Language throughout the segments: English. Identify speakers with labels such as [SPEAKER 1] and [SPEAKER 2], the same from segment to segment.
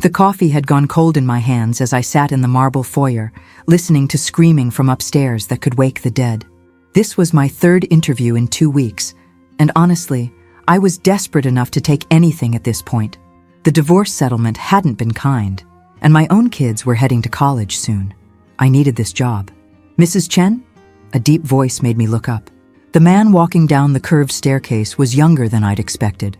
[SPEAKER 1] The coffee had gone cold in my hands as I sat in the marble foyer, listening to screaming from upstairs that could wake the dead. This was my third interview in 2 weeks, and honestly, I was desperate enough to take anything at this point. The divorce settlement hadn't been kind, and my own kids were heading to college soon. I needed this job. "Mrs. Chen?" A deep voice made me look up. The man walking down the curved staircase was younger than I'd expected.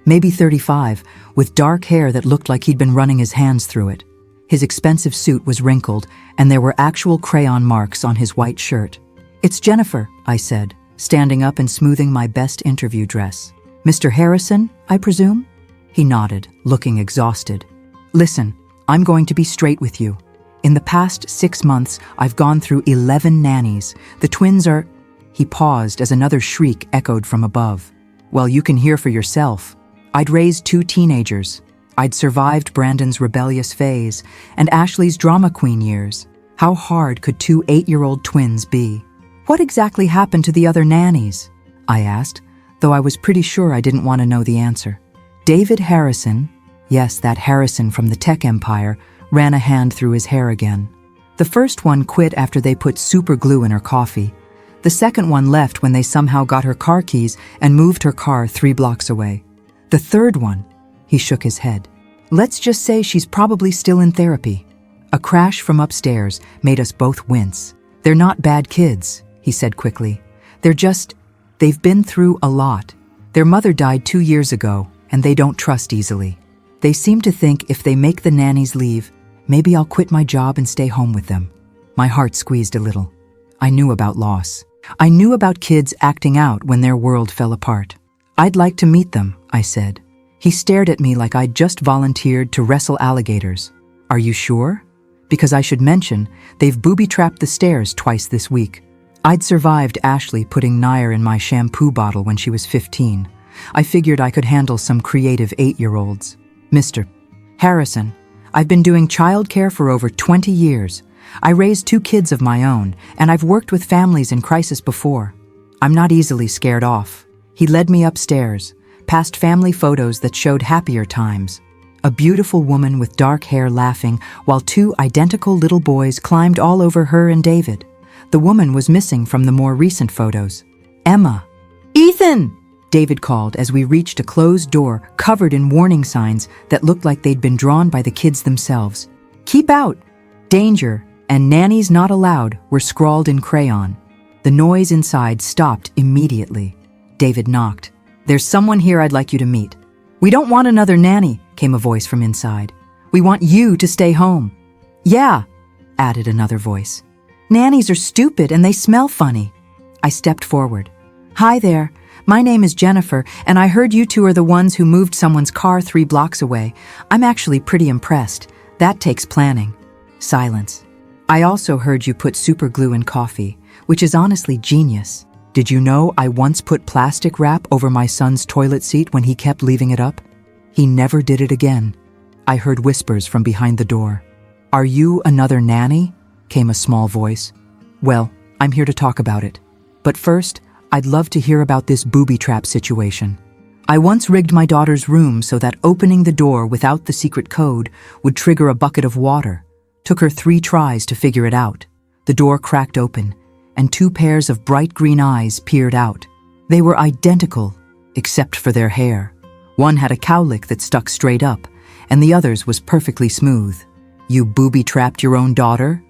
[SPEAKER 1] Maybe 35, with dark hair that looked like he'd been running his hands through it. His expensive suit was wrinkled, and there were actual crayon marks on his white shirt. "It's Jennifer," I said, standing up and smoothing my best interview dress. "Mr. Harrison, I presume?" He nodded, looking exhausted. "Listen, I'm going to be straight with you. In the past 6 months, I've gone through 11 nannies. The twins are—" He paused as another shriek echoed from above. "Well, you can hear for yourself. I'd raised 2 teenagers. I'd survived Brandon's rebellious phase and Ashley's drama queen years. How hard could 2 8-year-old twins be?" "What exactly happened to the other nannies?" I asked, though I was pretty sure I didn't want to know the answer. David Harrison, yes, that Harrison from the tech empire, ran a hand through his hair again. The first one quit after they put super glue in her coffee. The second one left when they somehow got her car keys and moved her car 3 blocks away. The third one, he shook his head. "Let's just say she's probably still in therapy." A crash from upstairs made us both wince. "They're not bad kids," he said quickly. They've been through a lot. Their mother died 2 years ago, and they don't trust easily. They seem to think if they make the nannies leave, maybe I'll quit my job and stay home with them." My heart squeezed a little. I knew about loss. I knew about kids acting out when their world fell apart. "I'd like to meet them," I said. He stared at me like I'd just volunteered to wrestle alligators. "Are you sure? Because I should mention, they've booby-trapped the stairs twice this week. I'd survived Ashley putting Nair in my shampoo bottle when she was 15. I figured I could handle some creative 8-year-olds. "Mr. Harrison, I've been doing childcare for over 20 years. I raised 2 kids of my own, and I've worked with families in crisis before. I'm not easily scared off." He led me upstairs, past family photos that showed happier times. A beautiful woman with dark hair laughing, while 2 identical little boys climbed all over her and David. The woman was missing from the more recent photos. "Emma!" "Ethan!" David called as we reached a closed door covered in warning signs that looked like they'd been drawn by the kids themselves. "Keep out! Danger!" and "Nannies not allowed" were scrawled in crayon. The noise inside stopped immediately. David knocked. "There's someone here I'd like you to meet." "We don't want another nanny," came a voice from inside. "We want you to stay home." "Yeah," added another voice. "Nannies are stupid and they smell funny." I stepped forward. "Hi there. My name is Jennifer, and I heard you 2 are the ones who moved someone's car 3 blocks away. I'm actually pretty impressed. That takes planning." Silence. "I also heard you put super glue in coffee, which is honestly genius. Did you know I once put plastic wrap over my son's toilet seat when he kept leaving it up? He never did it again." I heard whispers from behind the door. "Are you another nanny?" came a small voice. "Well, I'm here to talk about it. But first, I'd love to hear about this booby trap situation. I once rigged my daughter's room so that opening the door without the secret code would trigger a bucket of water. Took her 3 tries to figure it out. The door cracked open, and 2 pairs of bright green eyes peered out. They were identical, except for their hair. One had a cowlick that stuck straight up, and the other's was perfectly smooth. "You booby-trapped your own daughter?"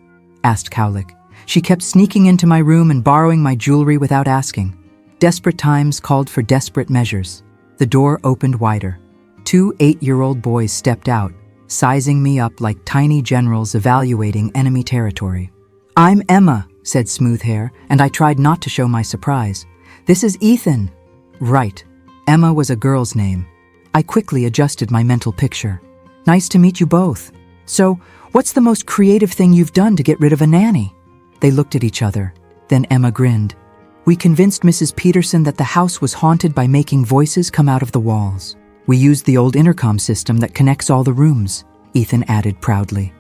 [SPEAKER 1] asked Cowlick. She kept sneaking into my room and borrowing my jewelry without asking. Desperate times called for desperate measures. The door opened wider. 2 8-year-old boys stepped out, sizing me up like tiny generals evaluating enemy territory. "I'm Emma," said Smoothhair, and I tried not to show my surprise. "This is Ethan." Right. Emma was a girl's name. I quickly adjusted my mental picture. "Nice to meet you both. So, what's the most creative thing you've done to get rid of a nanny?" They looked at each other. Then Emma grinned. "We convinced Mrs. Peterson that the house was haunted by making voices come out of the walls. We used the old intercom system that connects all the rooms," Ethan added proudly.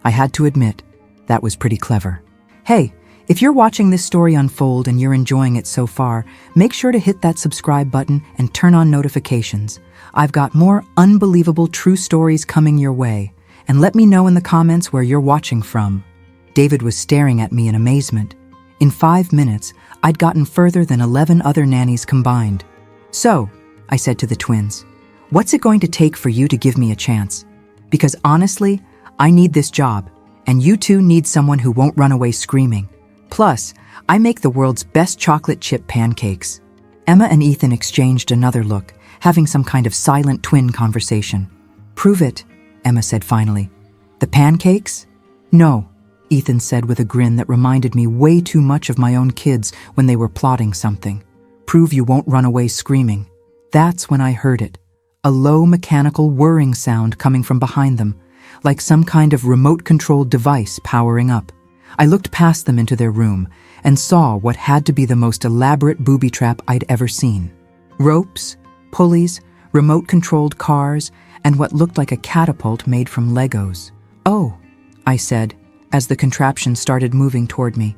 [SPEAKER 1] I had to admit, that was pretty clever. Hey, if you're watching this story unfold and you're enjoying it so far, make sure to hit that subscribe button and turn on notifications. I've got more unbelievable true stories coming your way. and let me know in the comments where you're watching from." David was staring at me in amazement. In 5 minutes, I'd gotten further than 11 other nannies combined. "So," I said to the twins, "what's it going to take for you to give me a chance? Because honestly, I need this job, and you two need someone who won't run away screaming. Plus, I make the world's best chocolate chip pancakes." Emma and Ethan exchanged another look, having some kind of silent twin conversation. "Prove it," Emma said finally. "The pancakes?" "No," Ethan said with a grin that reminded me way too much of my own kids when they were plotting something. "Prove you won't run away screaming." That's when I heard it. A low mechanical whirring sound coming from behind them, like some kind of remote-controlled device powering up. I looked past them into their room and saw what had to be the most elaborate booby trap I'd ever seen. Ropes, pulleys, remote-controlled cars, and what looked like a catapult made from Legos. "Oh," I said, as the contraption started moving toward me.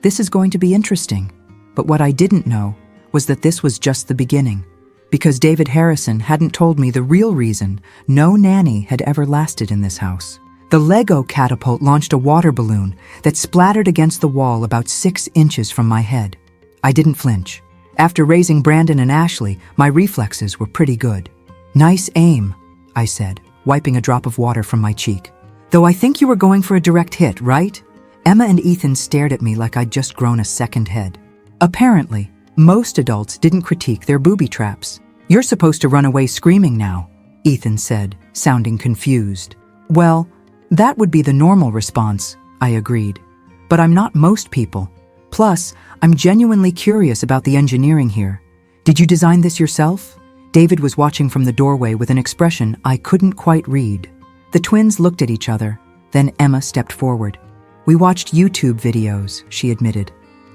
[SPEAKER 1] "This is going to be interesting." But what I didn't know was that this was just the beginning, because David Harrison hadn't told me the real reason no nanny had ever lasted in this house. The Lego catapult launched a water balloon that splattered against the wall about 6 inches from my head. I didn't flinch. After raising Brandon and Ashley, my reflexes were pretty good. "Nice aim," I said, wiping a drop of water from my cheek. "Though I think you were going for a direct hit, right?" Emma and Ethan stared at me like I'd just grown a second head. Apparently, most adults didn't critique their booby traps. "You're supposed to run away screaming now," Ethan said, sounding confused. "Well, that would be the normal response," I agreed. "But I'm not most people. Plus, I'm genuinely curious about the engineering here. Did you design this yourself?" David was watching from the doorway with an expression I couldn't quite read. The twins looked at each other, then Emma stepped forward. "We watched YouTube videos," she admitted.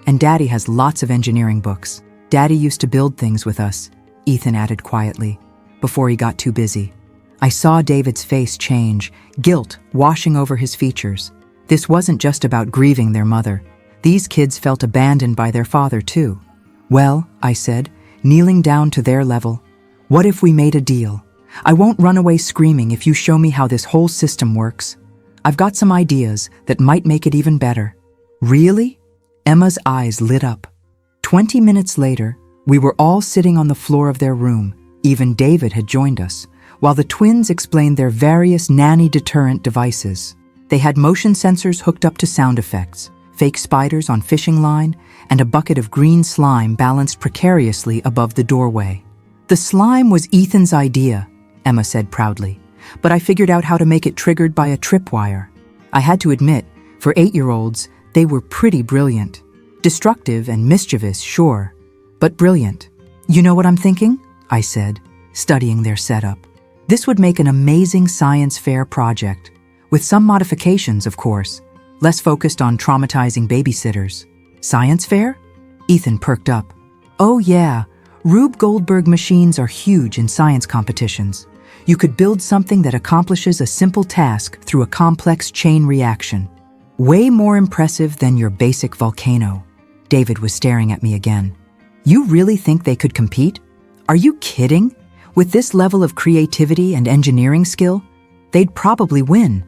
[SPEAKER 1] "And Daddy has lots of engineering books. Daddy used to build things with us," Ethan added quietly, before he got too busy. I saw David's face change, guilt washing over his features. This wasn't just about grieving their mother. These kids felt abandoned by their father, too. "Well," I said, kneeling down to their level, "what if we made a deal? I won't run away screaming if you show me how this whole system works. I've got some ideas that might make it even better." "Really?" Emma's eyes lit up. 20 minutes later, we were all sitting on the floor of their room. Even David had joined us, while the twins explained their various nanny deterrent devices. They had motion sensors hooked up to sound effects, fake spiders on fishing line, and a bucket of green slime balanced precariously above the doorway. "The slime was Ethan's idea," Emma said proudly, "but I figured out how to make it triggered by a tripwire." I had to admit, for 8-year-olds, they were pretty brilliant. Destructive and mischievous, sure, but brilliant. "You know what I'm thinking?" I said, studying their setup. "This would make an amazing science fair project, with some modifications, of course, less focused on traumatizing babysitters." "Science fair?" Ethan perked up. "Oh yeah, Rube Goldberg machines are huge in science competitions. You could build something that accomplishes a simple task through a complex chain reaction. Way more impressive than your basic volcano." David was staring at me again. "You really think they could compete? Are you kidding? With this level of creativity and engineering skill, they'd probably win."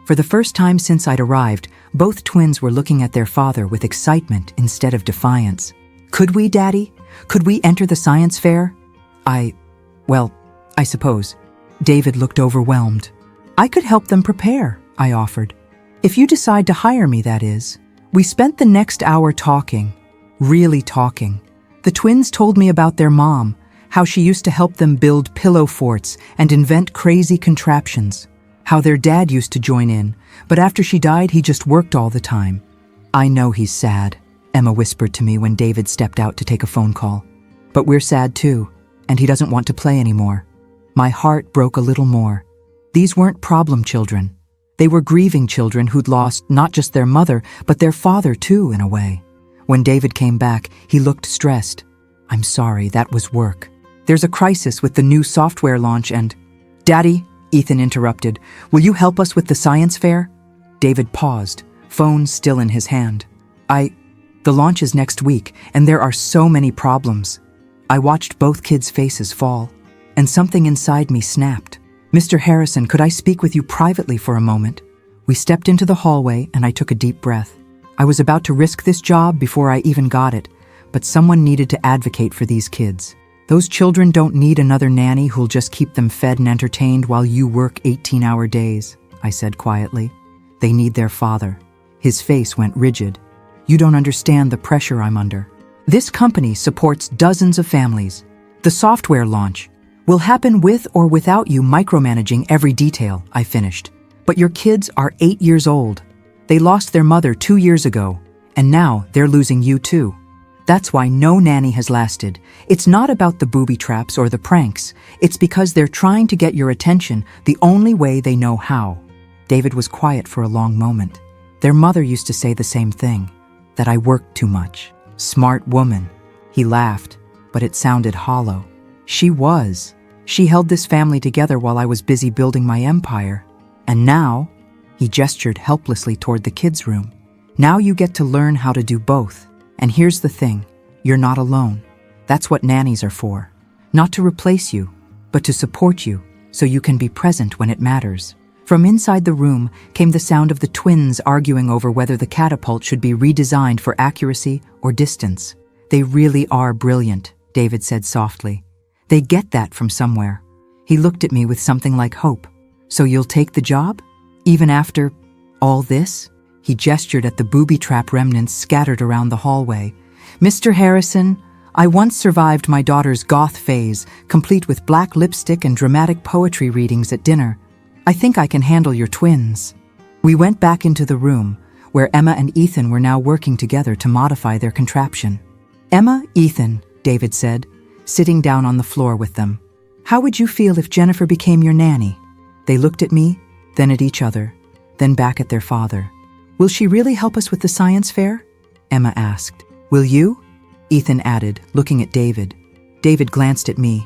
[SPEAKER 1] For the first time since I'd arrived, both twins were looking at their father with excitement instead of defiance. "Could we, Daddy? Could we enter the science fair?" I suppose." David looked overwhelmed. "I could help them prepare," I offered. "If you decide to hire me, that is." We spent the next hour talking, really talking. The twins told me about their mom, how she used to help them build pillow forts and invent crazy contraptions, how their dad used to join in, but after she died, he just worked all the time. "I know he's sad," Emma whispered to me when David stepped out to take a phone call. "But we're sad too, and he doesn't want to play anymore." My heart broke a little more. These weren't problem children. They were grieving children who'd lost not just their mother, but their father too, in a way. When David came back, he looked stressed. "I'm sorry, that was work. There's a crisis with the new software launch and—" "Daddy," Ethan interrupted, "will you help us with the science fair?" David paused, phone still in his hand. The launch is next week, and there are so many problems." I watched both kids' faces fall, and something inside me snapped. Mr. Harrison, could I speak with you privately for a moment? We stepped into the hallway and I took a deep breath. I was about to risk this job before I even got it, but someone needed to advocate for these kids. Those children don't need another nanny who'll just keep them fed and entertained while you work 18-hour days, I said quietly. They need their father. His face went rigid. You don't understand the pressure I'm under. This company supports dozens of families. The software launch will happen with or without you micromanaging every detail, I finished. But your kids are 8 years old. They lost their mother 2 years ago, and now they're losing you too. That's why no nanny has lasted. It's not about the booby traps or the pranks. It's because they're trying to get your attention the only way they know how. David was quiet for a long moment. Their mother used to say the same thing, that I worked too much. Smart woman. He laughed, but it sounded hollow. She was. She held this family together while I was busy building my empire. And now, he gestured helplessly toward the kids' room. Now you get to learn how to do both. And here's the thing, you're not alone. That's what nannies are for. Not to replace you, but to support you, so you can be present when it matters. From inside the room came the sound of the twins arguing over whether the catapult should be redesigned for accuracy or distance. They really are brilliant, David said softly. They get that from somewhere. He looked at me with something like hope. So you'll take the job? Even after all this? He gestured at the booby trap remnants scattered around the hallway. Mr. Harrison, I once survived my daughter's goth phase, complete with black lipstick and dramatic poetry readings at dinner. I think I can handle your twins. We went back into the room, where Emma and Ethan were now working together to modify their contraption. Emma, Ethan, David said, sitting down on the floor with them. How would you feel if Jennifer became your nanny? They looked at me, then at each other, then back at their father. Will she really help us with the science fair? Emma asked. Will you? Ethan added, looking at David. David glanced at me,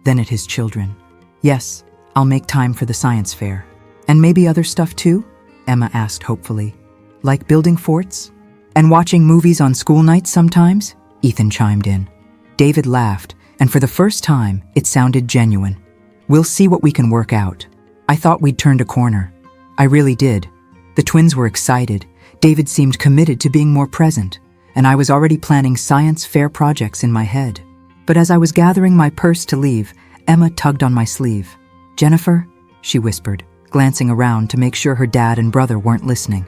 [SPEAKER 1] then at his children. Yes, I'll make time for the science fair. And maybe other stuff too? Emma asked hopefully. Like building forts? And watching movies on school nights sometimes? Ethan chimed in. David laughed, and for the first time, it sounded genuine. We'll see what we can work out. I thought we'd turned a corner. I really did. The twins were excited. David seemed committed to being more present, and I was already planning science fair projects in my head. But as I was gathering my purse to leave, Emma tugged on my sleeve. Jennifer, she whispered, glancing around to make sure her dad and brother weren't listening.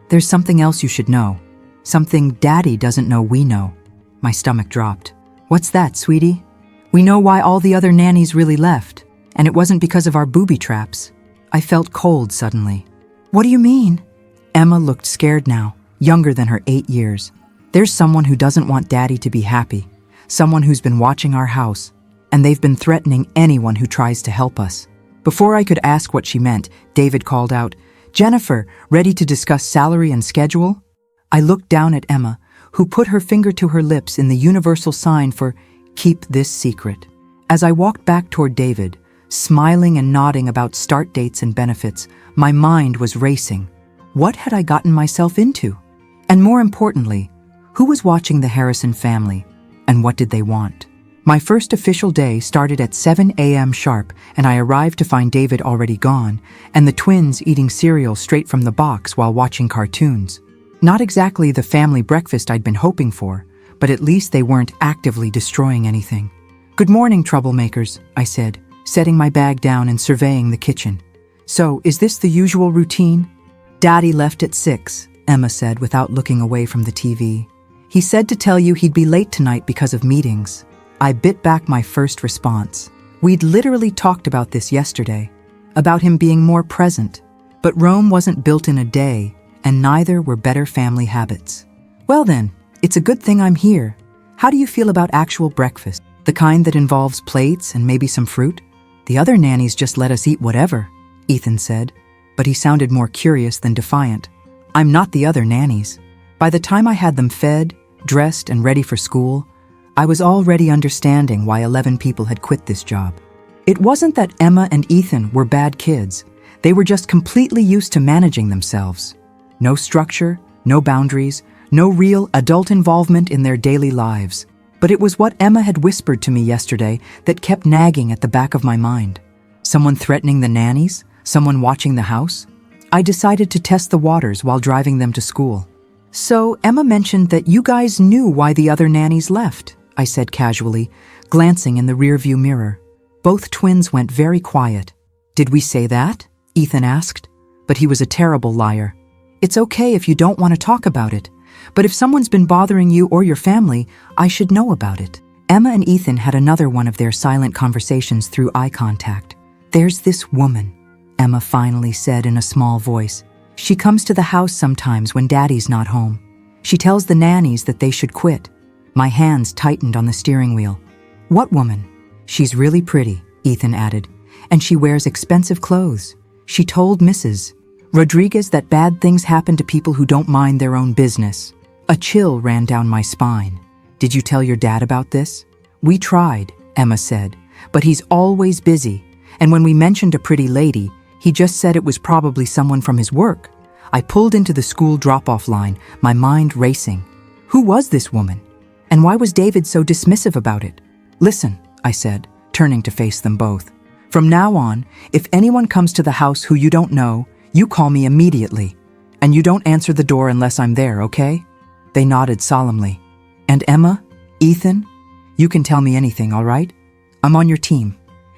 [SPEAKER 1] There's something else you should know. Something Daddy doesn't know we know. My stomach dropped. What's that, sweetie? We know why all the other nannies really left, and it wasn't because of our booby traps. I felt cold suddenly. What do you mean? Emma looked scared now, younger than her 8 years. There's someone who doesn't want Daddy to be happy, someone who's been watching our house, and they've been threatening anyone who tries to help us. Before I could ask what she meant, David called out, Jennifer, ready to discuss salary and schedule? I looked down at Emma, who put her finger to her lips in the universal sign for keep this secret. As I walked back toward David, smiling and nodding about start dates and benefits, my mind was racing. What had I gotten myself into? And more importantly, who was watching the Harrison family, and what did they want? My first official day started at 7 a.m. sharp, and I arrived to find David already gone, and the twins eating cereal straight from the box while watching cartoons. Not exactly the family breakfast I'd been hoping for, but at least they weren't actively destroying anything. Good morning, troublemakers, I said, setting my bag down and surveying the kitchen. So, is this the usual routine? Daddy left at 6, Emma said without looking away from the TV. He said to tell you he'd be late tonight because of meetings. I bit back my first response. We'd literally talked about this yesterday, about him being more present. But Rome wasn't built in a day, and neither were better family habits. Well then, it's a good thing I'm here. How do you feel about actual breakfast? The kind that involves plates and maybe some fruit? The other nannies just let us eat whatever, Ethan said, but he sounded more curious than defiant. I'm not the other nannies. By the time I had them fed, dressed, and ready for school, I was already understanding why 11 people had quit this job. It wasn't that Emma and Ethan were bad kids. They were just completely used to managing themselves. No structure, no boundaries, no real adult involvement in their daily lives. But it was what Emma had whispered to me yesterday that kept nagging at the back of my mind. Someone threatening the nannies? Someone watching the house? I decided to test the waters while driving them to school. So Emma mentioned that you guys knew why the other nannies left, I said casually, glancing in the rearview mirror. Both twins went very quiet. Did we say that? Ethan asked. But he was a terrible liar. It's okay if you don't want to talk about it, but if someone's been bothering you or your family, I should know about it. Emma and Ethan had another one of their silent conversations through eye contact. There's this woman, Emma finally said in a small voice. She comes to the house sometimes when Daddy's not home. She tells the nannies that they should quit. My hands tightened on the steering wheel. What woman? She's really pretty, Ethan added, and she wears expensive clothes. She told Mrs. Rodriguez that bad things happen to people who don't mind their own business. A chill ran down my spine. Did you tell your dad about this? We tried, Emma said, but he's always busy, and when we mentioned a pretty lady, he just said it was probably someone from his work. I pulled into the school drop-off line, my mind racing. Who was this woman? And why was David so dismissive about it? Listen, I said, turning to face them both. From now on, if anyone comes to the house who you don't know, you call me immediately. And you don't answer the door unless I'm there, okay? They nodded solemnly. And Emma, Ethan, you can tell me anything, all right? I'm on your team.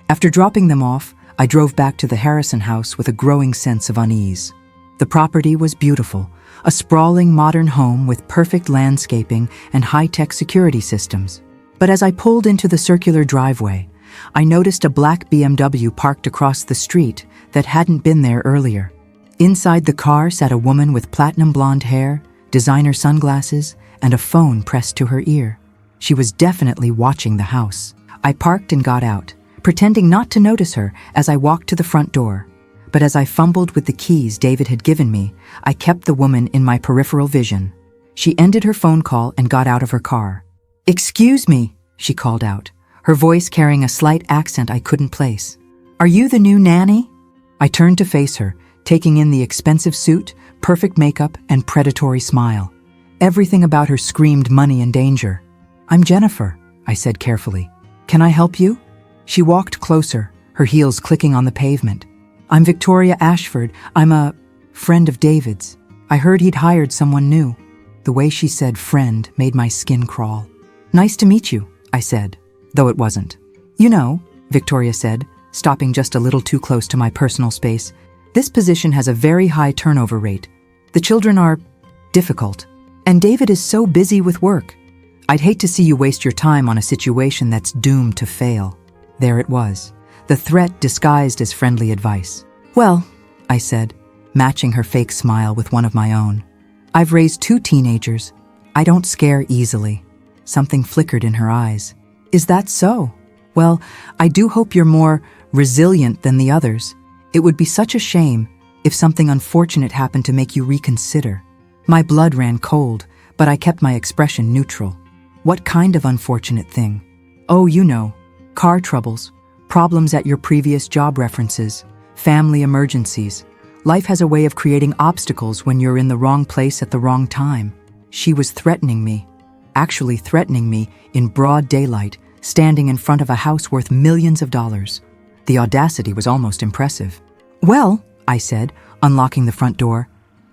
[SPEAKER 1] After dropping them off, I drove back to the Harrison house with a growing sense of unease. The property was beautiful, a sprawling modern home with perfect landscaping and high-tech security systems. But as I pulled into the circular driveway, I noticed a black BMW parked across the street that hadn't been there earlier. Inside the car sat a woman with platinum blonde hair, designer sunglasses, and a phone pressed to her ear. She was definitely watching the house. I parked and got out, pretending not to notice her as I walked to the front door. But as I fumbled with the keys David had given me, I kept the woman in my peripheral vision. She ended her phone call and got out of her car. "Excuse me," she called out, her voice carrying a slight accent I couldn't place. "Are you the new nanny?" I turned to face her, taking in the expensive suit, perfect makeup, and predatory smile. Everything about her screamed money and danger. "I'm Jennifer," I said carefully. "Can I help you?" She walked closer, her heels clicking on the pavement. "I'm Victoria Ashford. I'm a friend of David's. I heard he'd hired someone new." The way she said friend made my skin crawl. "Nice to meet you," I said, though it wasn't. "You know," Victoria said, stopping just a little too close to my personal space, "this position has a very high turnover rate. The children are difficult, and David is so busy with work. I'd hate to see you waste your time on a situation that's doomed to fail." There it was, the threat disguised as friendly advice. "Well," I said, matching her fake smile with one of my own, "I've raised 2 teenagers. I don't scare easily." Something flickered in her eyes. "Is that so? Well, I do hope you're more resilient than the others. It would be such a shame if something unfortunate happened to make you reconsider." My blood ran cold, but I kept my expression neutral. "What kind of unfortunate thing?" "Oh, you know, car troubles, problems at your previous job references, family emergencies. Life has a way of creating obstacles when you're in the wrong place at the wrong time." She was threatening me, actually threatening me in broad daylight, standing in front of a house worth millions of dollars. The audacity was almost impressive. "Well," I said, unlocking the front door,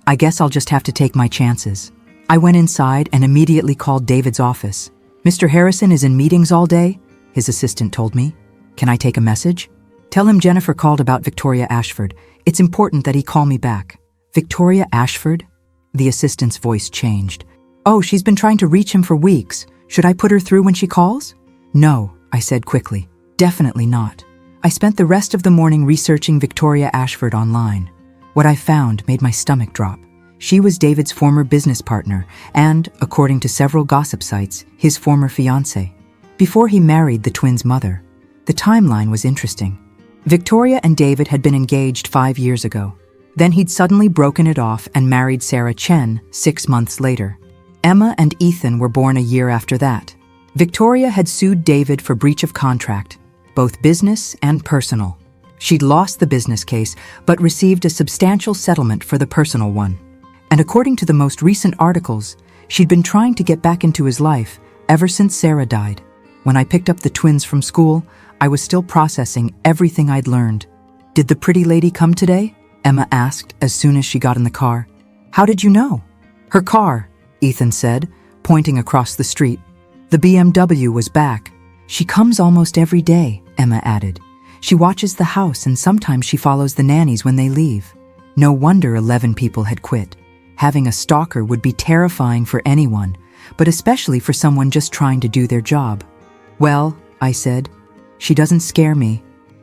[SPEAKER 1] "I guess I'll just have to take my chances." I went inside and immediately called David's office. "Mr. Harrison is in meetings all day," his assistant told me. "Can I take a message?" "Tell him Jennifer called about Victoria Ashford. It's important that he call me back." "Victoria Ashford?" The assistant's voice changed. "Oh, she's been trying to reach him for weeks. Should I put her through when she calls?" "No," I said quickly. "Definitely not." I spent the rest of the morning researching Victoria Ashford online. What I found made my stomach drop. She was David's former business partner and, according to several gossip sites, his former fiancé. Before he married the twins' mother. The timeline was interesting. Victoria and David had been engaged 5 years ago. Then he'd suddenly broken it off and married Sarah Chen 6 months later. Emma and Ethan were born a year after that. Victoria had sued David for breach of contract, both business and personal. She'd lost the business case, but received a substantial settlement for the personal one. And according to the most recent articles, she'd been trying to get back into his life ever since Sarah died. When I picked up the twins from school, I was still processing everything I'd learned. "Did the pretty lady come today?" Emma asked as soon as she got in the car. "How did you know?" "Her car," Ethan said, pointing across the street. "The BMW was back." "She comes almost every day," Emma added. "She watches the house and sometimes she follows the nannies when they leave." No wonder 11 people had quit. Having a stalker would be terrifying for anyone, but especially for someone just trying to do their job. "Well," I said, "she doesn't scare me,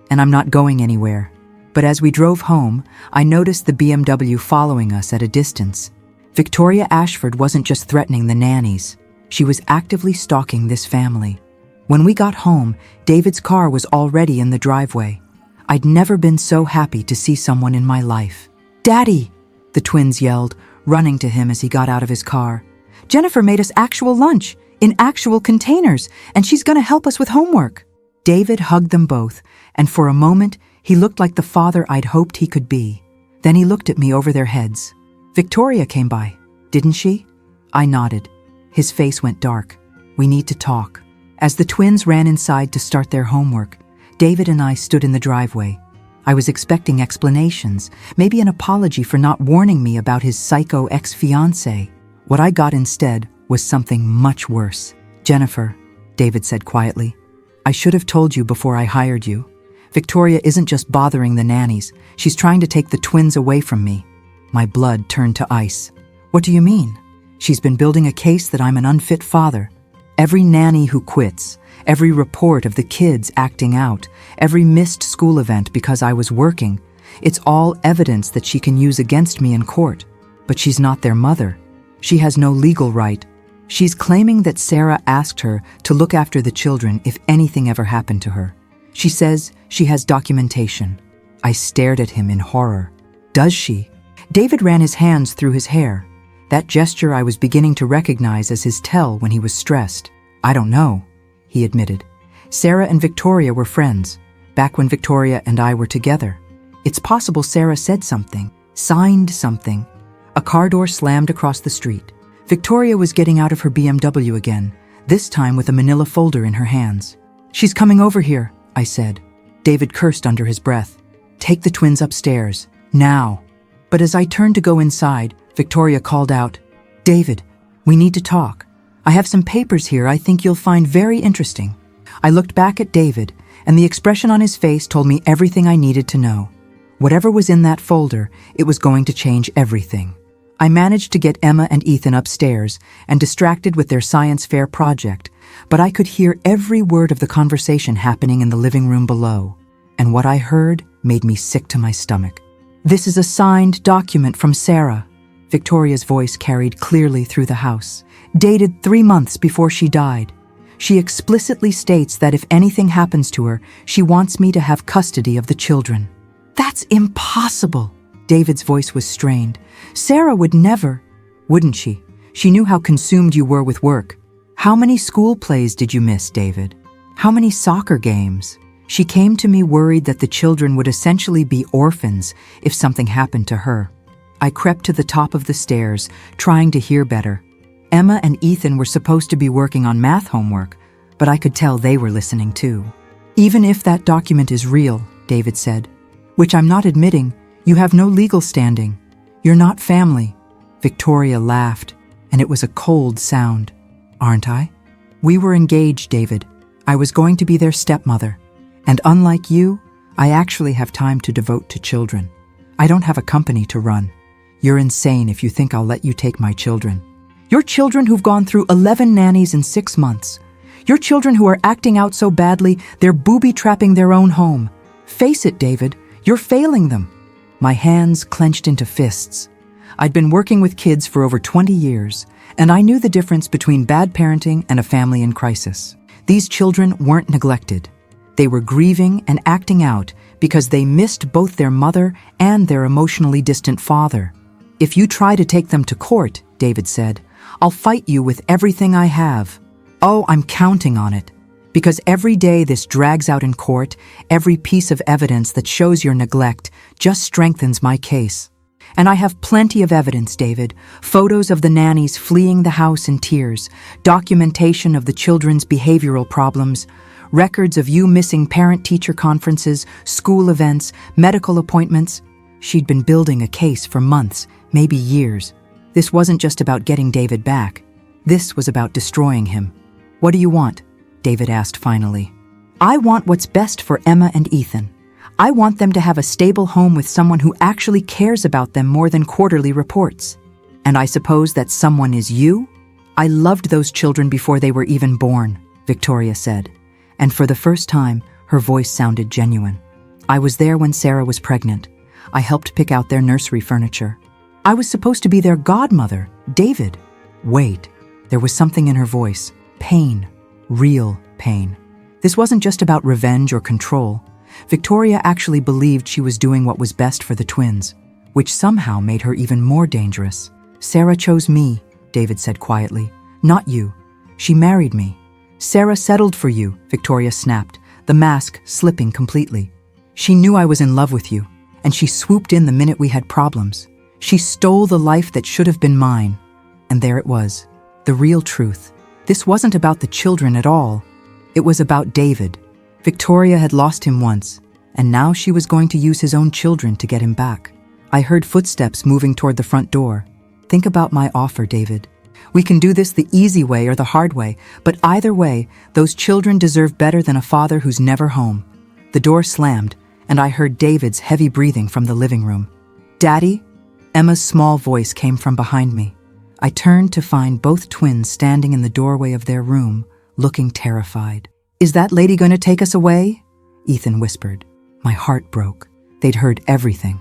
[SPEAKER 1] and I'm not going anywhere." But as we drove home, I noticed the BMW following us at a distance. Victoria Ashford wasn't just threatening the nannies. She was actively stalking this family. When we got home, David's car was already in the driveway. I'd never been so happy to see someone in my life. "Daddy!" the twins yelled, running to him as he got out of his car. "Jennifer made us actual lunch, in actual containers, and she's going to help us with homework." David hugged them both, and for a moment, he looked like the father I'd hoped he could be. Then he looked at me over their heads. "Victoria came by, didn't she?" I nodded. His face went dark. "We need to talk." As the twins ran inside to start their homework, David and I stood in the driveway. I was expecting explanations, maybe an apology for not warning me about his psycho ex-fiancé. What I got instead was something much worse. "Jennifer," David said quietly, "I should have told you before I hired you. Victoria isn't just bothering the nannies. She's trying to take the twins away from me." My blood turned to ice. "What do you mean?" "She's been building a case that I'm an unfit father. Every nanny who quits, every report of the kids acting out, every missed school event because I was working, it's all evidence that she can use against me in court. But she's not their mother. She has no legal right. She's claiming that Sarah asked her to look after the children if anything ever happened to her. She says she has documentation." I stared at him in horror. "Does she?" David ran his hands through his hair. That gesture I was beginning to recognize as his tell when he was stressed. "I don't know," he admitted. "Sarah and Victoria were friends, back when Victoria and I were together. It's possible Sarah said something, signed something." A car door slammed across the street. Victoria was getting out of her BMW again, this time with a manila folder in her hands. "She's coming over here," I said. David cursed under his breath. "Take the twins upstairs, now." But as I turned to go inside, Victoria called out, "David, we need to talk. I have some papers here I think you'll find very interesting." I looked back at David, and the expression on his face told me everything I needed to know. Whatever was in that folder, it was going to change everything. I managed to get Emma and Ethan upstairs and distracted with their science fair project, but I could hear every word of the conversation happening in the living room below. And what I heard made me sick to my stomach. "This is a signed document from Sarah," Victoria's voice carried clearly through the house, "dated 3 months before she died. She explicitly states that if anything happens to her, she wants me to have custody of the children." "That's impossible." David's voice was strained. "Sarah would never." "Wouldn't she? She knew how consumed you were with work. How many school plays did you miss, David? How many soccer games?" She came to me worried that the children would essentially be orphans if something happened to her. I crept to the top of the stairs, trying to hear better. Emma and Ethan were supposed to be working on math homework, but I could tell they were listening too. "Even if that document is real," David said, "which I'm not admitting, you have no legal standing. You're not family." Victoria laughed, and it was a cold sound. "Aren't I?" "We were engaged, David. I was going to be their stepmother. And unlike you, I actually have time to devote to children. I don't have a company to run. You're insane if you think I'll let you take my children. Your children who've gone through 11 nannies in 6 months. Your children who are acting out so badly, they're booby-trapping their own home. Face it, David, you're failing them." My hands clenched into fists. I'd been working with kids for over 20 years, and I knew the difference between bad parenting and a family in crisis. These children weren't neglected. They were grieving and acting out because they missed both their mother and their emotionally distant father. "If you try to take them to court," David said, "I'll fight you with everything I have." "Oh, I'm counting on it. Because every day this drags out in court, every piece of evidence that shows your neglect just strengthens my case." And I have plenty of evidence, David. Photos of the nannies fleeing the house in tears, documentation of the children's behavioral problems, records of you missing parent-teacher conferences, school events, medical appointments. She'd been building a case for months, maybe years. This wasn't just about getting David back. This was about destroying him. "What do you want?" David asked finally. "I want what's best for Emma and Ethan. I want them to have a stable home with someone who actually cares about them more than quarterly reports. And I suppose that someone is you?" "I loved those children before they were even born," Victoria said. And for the first time, her voice sounded genuine. "I was there when Sarah was pregnant. I helped pick out their nursery furniture. I was supposed to be their godmother, David." Wait, there was something in her voice. Pain. Real pain. This wasn't just about revenge or control. Victoria actually believed she was doing what was best for the twins, which somehow made her even more dangerous. "Sarah chose me," David said quietly. "Not you. She married me." "Sarah settled for you," Victoria snapped, the mask slipping completely. "She knew I was in love with you, and she swooped in the minute we had problems. She stole the life that should have been mine." And there it was, the real truth. This wasn't about the children at all. It was about David. Victoria had lost him once, and now she was going to use his own children to get him back. I heard footsteps moving toward the front door. "Think about my offer, David. We can do this the easy way or the hard way, but either way, those children deserve better than a father who's never home." The door slammed, and I heard David's heavy breathing from the living room. "Daddy?" Emma's small voice came from behind me. I turned to find both twins standing in the doorway of their room, looking terrified. "Is that lady going to take us away?" Ethan whispered. My heart broke. They'd heard everything.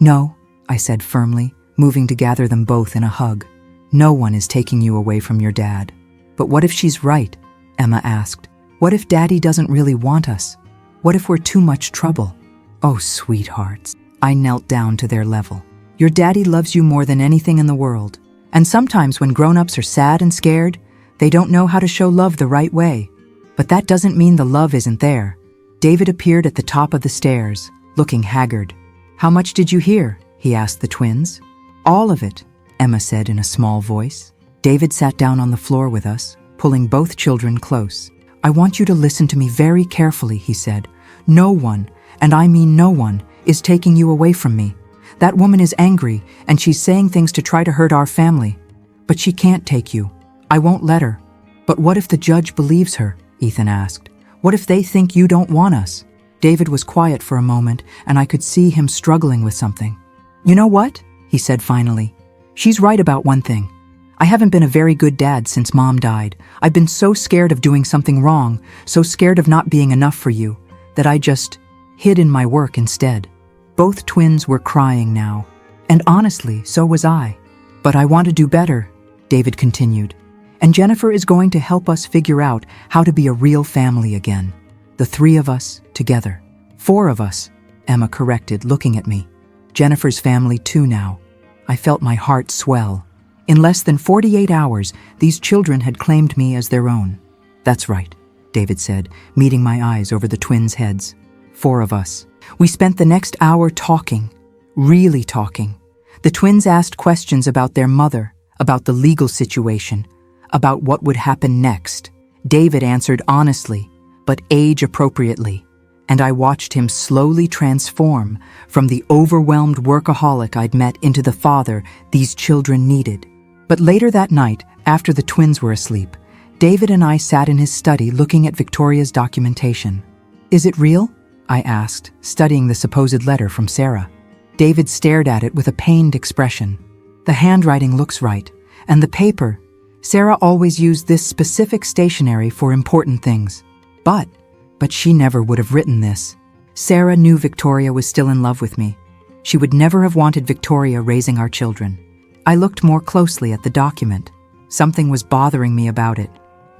[SPEAKER 1] "No," I said firmly, moving to gather them both in a hug. "No one is taking you away from your dad." "But what if she's right?" Emma asked. "What if Daddy doesn't really want us? What if we're too much trouble?" "Oh, sweethearts." I knelt down to their level. "Your daddy loves you more than anything in the world. And sometimes when grown-ups are sad and scared, they don't know how to show love the right way. But that doesn't mean the love isn't there." David appeared at the top of the stairs, looking haggard. "How much did you hear?" he asked the twins. "All of it," Emma said in a small voice. David sat down on the floor with us, pulling both children close. "I want you to listen to me very carefully," he said. "No one, and I mean no one, is taking you away from me. That woman is angry, and she's saying things to try to hurt our family. But she can't take you. I won't let her." "But what if the judge believes her?" Ethan asked. "What if they think you don't want us?" David was quiet for a moment, and I could see him struggling with something. "You know what?" he said finally. "She's right about one thing. I haven't been a very good dad since Mom died. I've been so scared of doing something wrong, so scared of not being enough for you, that I just hid in my work instead." Both twins were crying now, and honestly, so was I. "But I want to do better," David continued. "And Jennifer is going to help us figure out how to be a real family again. The three of us together. 4 of us," Emma corrected, looking at me. "Jennifer's family too now." I felt my heart swell. In less than 48 hours, these children had claimed me as their own. "That's right," David said, meeting my eyes over the twins' heads. 4 of us. We spent the next hour talking, really talking. The twins asked questions about their mother, about the legal situation, about what would happen next. David answered honestly, but age-appropriately, and I watched him slowly transform from the overwhelmed workaholic I'd met into the father these children needed. But later that night, after the twins were asleep, David and I sat in his study looking at Victoria's documentation. "Is it real?" I asked, studying the supposed letter from Sarah. David stared at it with a pained expression. "The handwriting looks right, and the paper. Sarah always used this specific stationery for important things. But she never would have written this. Sarah knew Victoria was still in love with me. She would never have wanted Victoria raising our children." I looked more closely at the document. Something was bothering me about it,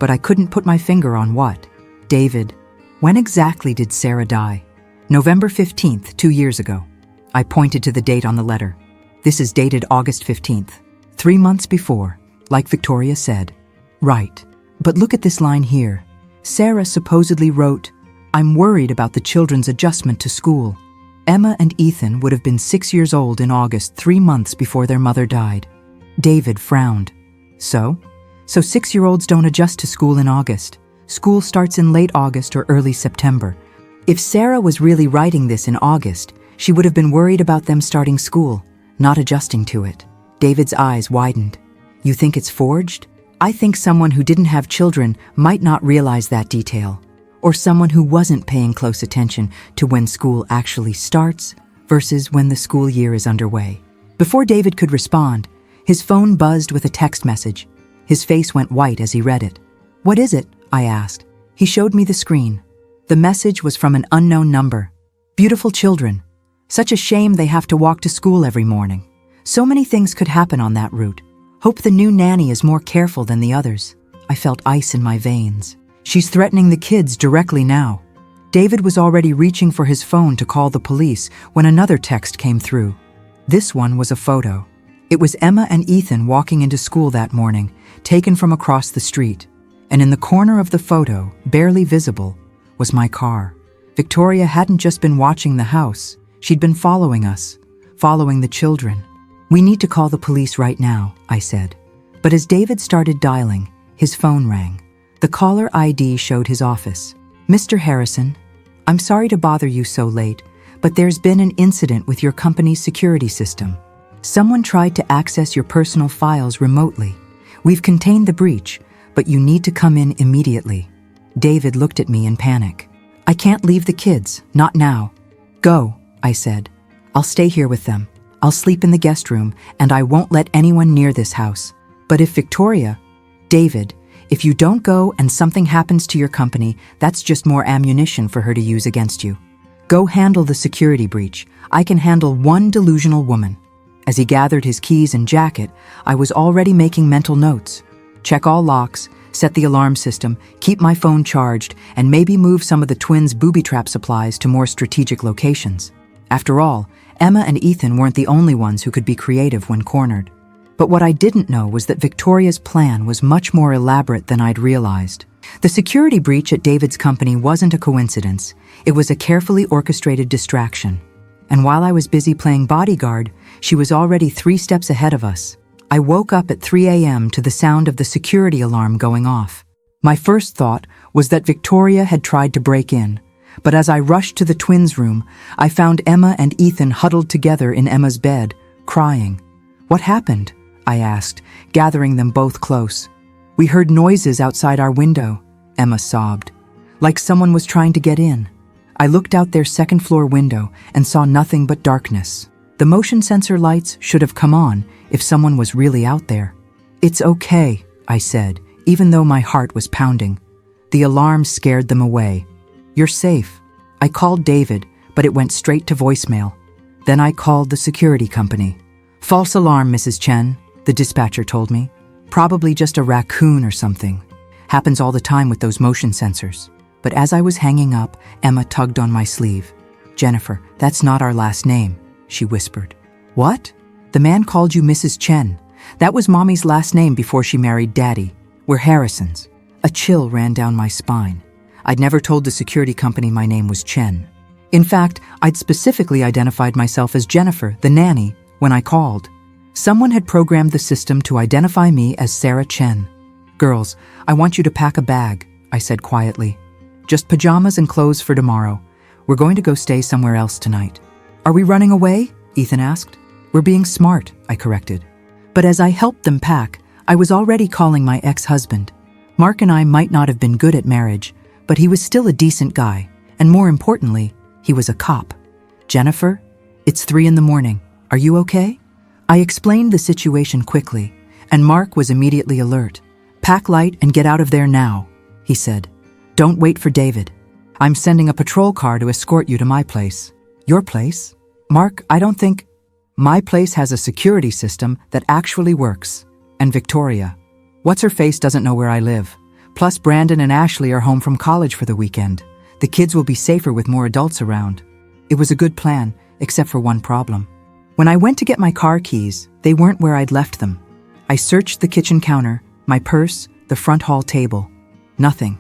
[SPEAKER 1] but I couldn't put my finger on what. "David, when exactly did Sarah die?" "November 15th, 2 years ago." I pointed to the date on the letter. "This is dated August 15th, 3 months before, like Victoria said." "Right. But look at this line here. Sarah supposedly wrote, 'I'm worried about the children's adjustment to school.' Emma and Ethan would have been 6 years old in August, 3 months before their mother died. David frowned. So 6-year-olds don't adjust to school in August. School starts in late August or early September. If Sarah was really writing this in August, she would have been worried about them starting school, not adjusting to it. David's eyes widened. You think it's forged? I think someone who didn't have children might not realize that detail, or someone who wasn't paying close attention to when school actually starts versus when the school year is underway. Before David could respond, his phone buzzed with a text message. His face went white as he read it. What is it? I asked. He showed me the screen. The message was from an unknown number. Beautiful children. Such a shame they have to walk to school every morning. So many things could happen on that route. Hope the new nanny is more careful than the others. I felt ice in my veins. She's threatening the kids directly now. David was already reaching for his phone to call the police when another text came through. This one was a photo. It was Emma and Ethan walking into school that morning, taken from across the street. And in the corner of the photo, barely visible, was my car. Victoria hadn't just been watching the house. She'd been following us, following the children. We need to call the police right now, I said. But as David started dialing, his phone rang. The caller ID showed his office. Mr. Harrison, I'm sorry to bother you so late, but there's been an incident with your company's security system. Someone tried to access your personal files remotely. We've contained the breach, but you need to come in immediately. David looked at me in panic. I can't leave the kids, not now. Go, I said. I'll stay here with them. I'll sleep in the guest room, and I won't let anyone near this house. But if Victoria... David, if you don't go and something happens to your company, that's just more ammunition for her to use against you. Go handle the security breach. I can handle one delusional woman. As he gathered his keys and jacket, I was already making mental notes. Check all locks, set the alarm system, keep my phone charged, and maybe move some of the twins' booby trap supplies to more strategic locations. After all, Emma and Ethan weren't the only ones who could be creative when cornered. But what I didn't know was that Victoria's plan was much more elaborate than I'd realized. The security breach at David's company wasn't a coincidence. It was a carefully orchestrated distraction. And while I was busy playing bodyguard, she was already 3 steps ahead of us. I woke up at 3 a.m. to the sound of the security alarm going off. My first thought was that Victoria had tried to break in. But as I rushed to the twins' room, I found Emma and Ethan huddled together in Emma's bed, crying. What happened? I asked, gathering them both close. We heard noises outside our window, Emma sobbed. Like someone was trying to get in. I looked out their second-floor window and saw nothing but darkness. The motion sensor lights should have come on if someone was really out there. It's okay, I said, even though my heart was pounding. The alarm scared them away. You're safe. I called David, but it went straight to voicemail. Then I called the security company. False alarm, Mrs. Chen, the dispatcher told me. Probably just a raccoon or something. Happens all the time with those motion sensors. But as I was hanging up, Emma tugged on my sleeve. Jennifer, that's not our last name, she whispered. What? The man called you Mrs. Chen. That was Mommy's last name before she married Daddy. We're Harrisons. A chill ran down my spine. I'd never told the security company my name was Chen. In fact, I'd specifically identified myself as Jennifer, the nanny, when I called. Someone had programmed the system to identify me as Sarah Chen. Girls, I want you to pack a bag, I said quietly. Just pajamas and clothes for tomorrow. We're going to go stay somewhere else tonight. Are we running away? Ethan asked. We're being smart, I corrected. But as I helped them pack, I was already calling my ex-husband. Mark and I might not have been good at marriage, but he was still a decent guy, and more importantly, he was a cop. Jennifer, it's 3 a.m. Are you okay? I explained the situation quickly, and Mark was immediately alert. Pack light and get out of there now, he said. Don't wait for David. I'm sending a patrol car to escort you to my place. Your place? Mark, I don't think... My place has a security system that actually works. And Victoria. What's-her-face doesn't know where I live. Plus, Brandon and Ashley are home from college for the weekend. The kids will be safer with more adults around. It was a good plan, except for one problem. When I went to get my car keys, they weren't where I'd left them. I searched the kitchen counter, my purse, the front hall table. Nothing.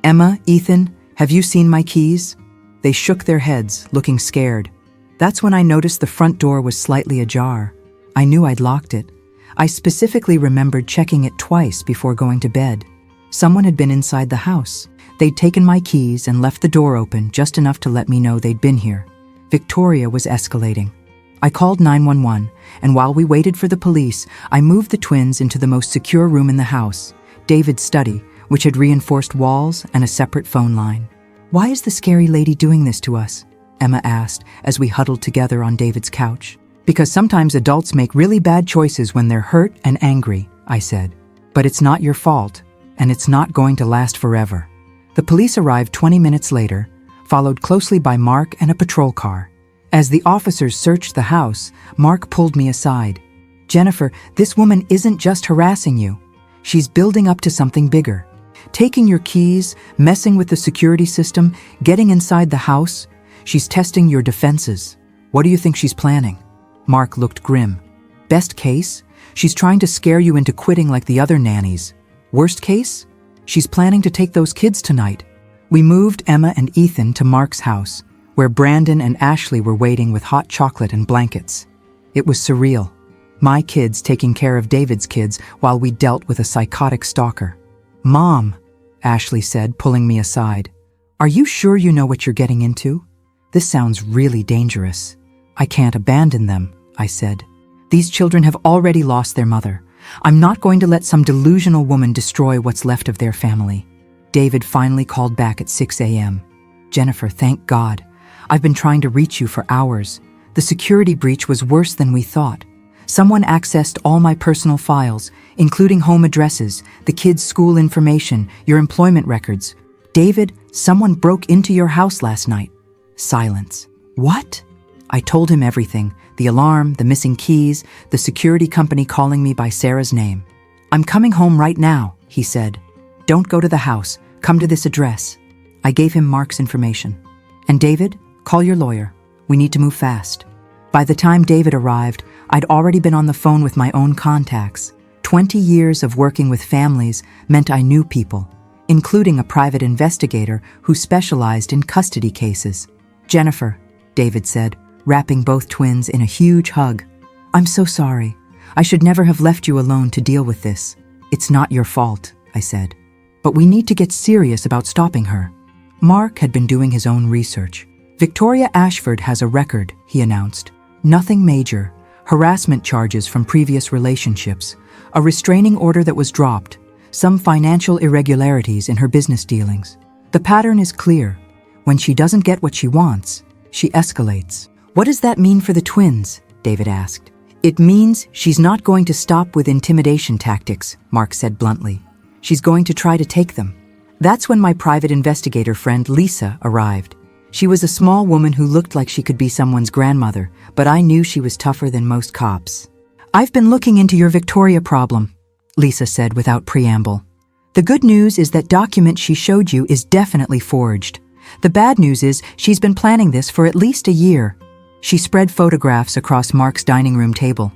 [SPEAKER 1] Emma, Ethan, have you seen my keys? They shook their heads, looking scared. That's when I noticed the front door was slightly ajar. I knew I'd locked it. I specifically remembered checking it twice before going to bed. Someone had been inside the house. They'd taken my keys and left the door open just enough to let me know they'd been here. Victoria was escalating. I called 911, and while we waited for the police, I moved the twins into the most secure room in the house, David's study, which had reinforced walls and a separate phone line. "Why is the scary lady doing this to us?" Emma asked as we huddled together on David's couch. "Because sometimes adults make really bad choices when they're hurt and angry," I said. "But it's not your fault, and it's not going to last forever." The police arrived 20 minutes later, followed closely by Mark and a patrol car. As the officers searched the house, Mark pulled me aside. "Jennifer, this woman isn't just harassing you. She's building up to something bigger. Taking your keys, messing with the security system, getting inside the house. She's testing your defenses. What do you think she's planning?" Mark looked grim. "Best case, she's trying to scare you into quitting like the other nannies. Worst case, she's planning to take those kids tonight." We moved Emma and Ethan to Mark's house, where Brandon and Ashley were waiting with hot chocolate and blankets. It was surreal. My kids taking care of David's kids while we dealt with a psychotic stalker. "Mom," Ashley said, pulling me aside, "are you sure you know what you're getting into? This sounds really dangerous." "I can't abandon them," I said. "These children have already lost their mother. I'm not going to let some delusional woman destroy what's left of their family." David finally called back at 6 a.m. "Jennifer, thank God. I've been trying to reach you for hours. The security breach was worse than we thought. Someone accessed all my personal files, including home addresses, the kids' school information, your employment records. David, someone broke into your house last night." Silence. "What?" I told him everything, the alarm, the missing keys, the security company calling me by Sarah's name. "I'm coming home right now," he said. "Don't go to the house. Come to this address." I gave him Mark's information. "And David, call your lawyer. We need to move fast." By the time David arrived, I'd already been on the phone with my own contacts. 20 years of working with families meant I knew people, including a private investigator who specialized in custody cases. "Jennifer," David said, wrapping both twins in a huge hug. "I'm so sorry. I should never have left you alone to deal with this. It's not your fault," I said. "But we need to get serious about stopping her." Mark had been doing his own research. "Victoria Ashford has a record," he announced. "Nothing major. Harassment charges from previous relationships, a restraining order that was dropped, some financial irregularities in her business dealings. The pattern is clear. When she doesn't get what she wants, she escalates." "What does that mean for the twins?" David asked. "It means she's not going to stop with intimidation tactics," Mark said bluntly. "She's going to try to take them." That's when my private investigator friend Lisa arrived. She was a small woman who looked like she could be someone's grandmother, but I knew she was tougher than most cops. "I've been looking into your Victoria problem," Lisa said without preamble. "The good news is that document she showed you is definitely forged. The bad news is she's been planning this for at least a year." She spread photographs across Mark's dining room table.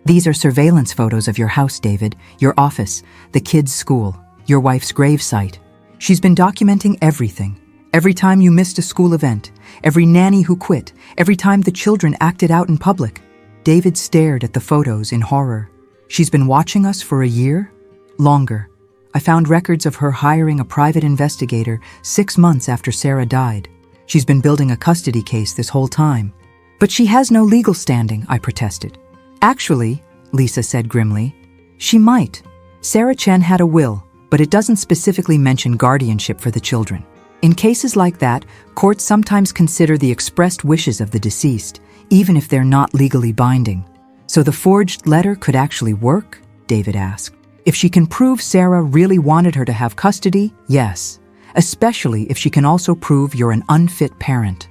[SPEAKER 1] "These are surveillance photos of your house, David, your office, the kids' school, your wife's gravesite. She's been documenting everything. Every time you missed a school event, every nanny who quit, every time the children acted out in public." David stared at the photos in horror. "She's been watching us for a year? Longer. I found records of her hiring a private investigator 6 months after Sarah died. She's been building a custody case this whole time." "But she has no legal standing," I protested. "Actually," Lisa said grimly, "she might. Sarah Chen had a will, but it doesn't specifically mention guardianship for the children. In cases like that, courts sometimes consider the expressed wishes of the deceased, even if they're not legally binding." "So the forged letter could actually work?" David asked. "If she can prove Sarah really wanted her to have custody, yes. Especially if she can also prove you're an unfit parent."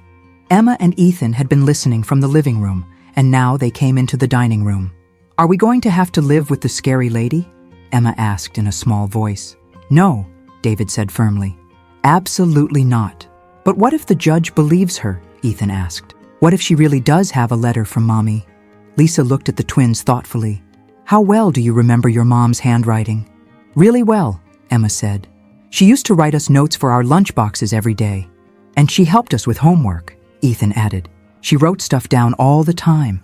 [SPEAKER 1] Emma and Ethan had been listening from the living room, and now they came into the dining room. "Are we going to have to live with the scary lady?" Emma asked in a small voice. "No," David said firmly. "Absolutely not." "But what if the judge believes her?" Ethan asked. "What if she really does have a letter from Mommy?" Lisa looked at the twins thoughtfully. "How well do you remember your mom's handwriting?" "Really well," Emma said. "She used to write us notes for our lunch boxes every day. And she helped us with homework," Ethan added. She wrote stuff down all the time.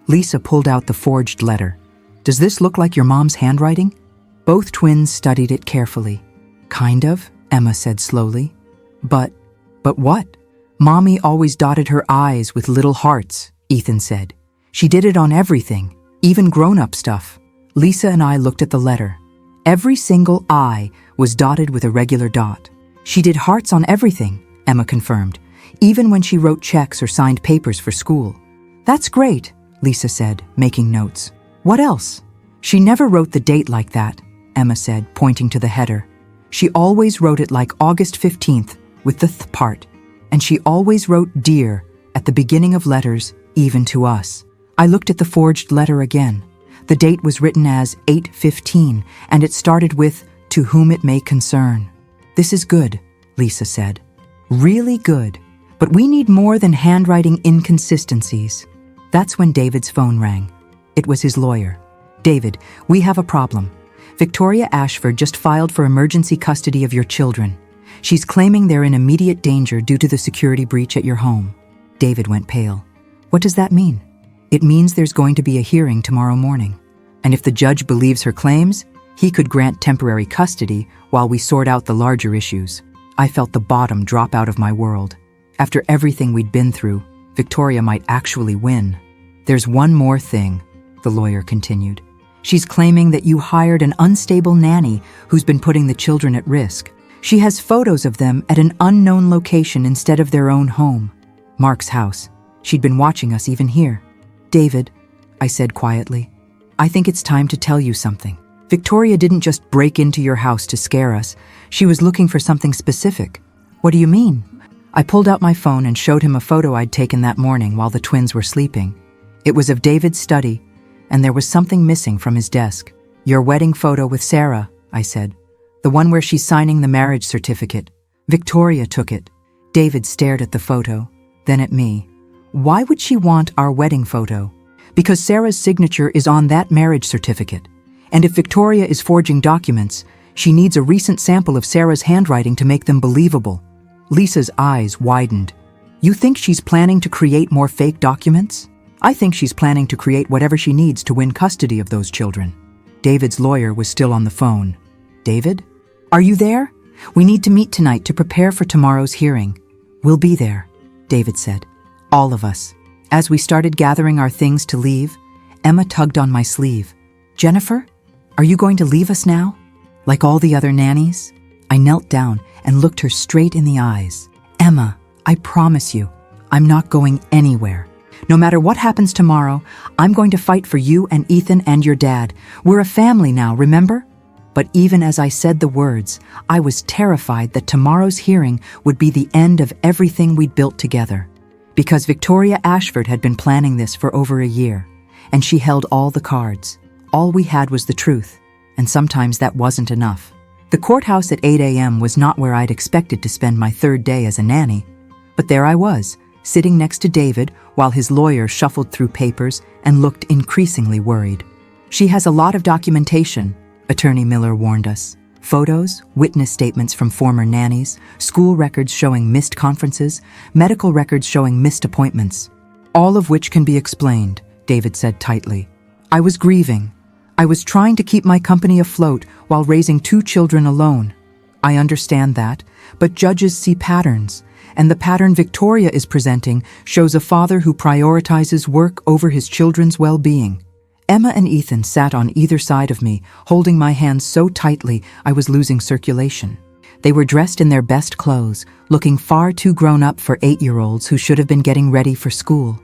[SPEAKER 1] Lisa pulled out the forged letter. Does this look like your mom's handwriting? Both twins studied it carefully. Kind of, Emma said slowly. But what? Mommy always dotted her I's with little hearts, Ethan said. She did it on everything, even grown-up stuff. Lisa and I looked at the letter. Every single I was dotted with a regular dot. She did hearts on everything, Emma confirmed, even when she wrote checks or signed papers for school. That's great, Lisa said, making notes. What else? She never wrote the date like that, Emma said, pointing to the header. She always wrote it like August 15th, with the th part. And she always wrote dear at the beginning of letters, even to us. I looked at the forged letter again. The date was written as 8/15, and it started with, to whom it may concern. This is good, Lisa said. Really good. But we need more than handwriting inconsistencies. That's when David's phone rang. It was his lawyer. David, we have a problem. Victoria Ashford just filed for emergency custody of your children. She's claiming they're in immediate danger due to the security breach at your home. David went pale. What does that mean? It means there's going to be a hearing tomorrow morning. And if the judge believes her claims, he could grant temporary custody while we sort out the larger issues. I felt the bottom drop out of my world. After everything we'd been through, Victoria might actually win. There's one more thing, the lawyer continued. She's claiming that you hired an unstable nanny who's been putting the children at risk. She has photos of them at an unknown location instead of their own home. Mark's house. She'd been watching us even here. David, I said quietly, I think it's time to tell you something. Victoria didn't just break into your house to scare us. She was looking for something specific. What do you mean? I pulled out my phone and showed him a photo I'd taken that morning while the twins were sleeping. It was of David's study, and there was something missing from his desk. Your wedding photo with Sarah, I said. The one where she's signing the marriage certificate. Victoria took it. David stared at the photo, then at me. Why would she want our wedding photo? Because Sarah's signature is on that marriage certificate. And if Victoria is forging documents, she needs a recent sample of Sarah's handwriting to make them believable. Lisa's eyes widened. You think she's planning to create more fake documents? I think she's planning to create whatever she needs to win custody of those children. David's lawyer was still on the phone. David? Are you there? We need to meet tonight to prepare for tomorrow's hearing. We'll be there, David said. All of us. As we started gathering our things to leave, Emma tugged on my sleeve. Jennifer, are you going to leave us now? Like all the other nannies? I knelt down and looked her straight in the eyes. Emma, I promise you, I'm not going anywhere. No matter what happens tomorrow, I'm going to fight for you and Ethan and your dad. We're a family now, remember? But even as I said the words, I was terrified that tomorrow's hearing would be the end of everything we'd built together. Because Victoria Ashford had been planning this for over a year, and she held all the cards. All we had was the truth, and sometimes that wasn't enough. The courthouse at 8 a.m. was not where I'd expected to spend my third day as a nanny. But there I was, sitting next to David while his lawyer shuffled through papers and looked increasingly worried. She has a lot of documentation, Attorney Miller warned us. Photos, witness statements from former nannies, school records showing missed conferences, medical records showing missed appointments. All of which can be explained, David said tightly. I was grieving. I was trying to keep my company afloat while raising 2 children alone. I understand that, but judges see patterns, and the pattern Victoria is presenting shows a father who prioritizes work over his children's well-being. Emma and Ethan sat on either side of me, holding my hands so tightly I was losing circulation. They were dressed in their best clothes, looking far too grown up for 8-year-olds who should have been getting ready for school.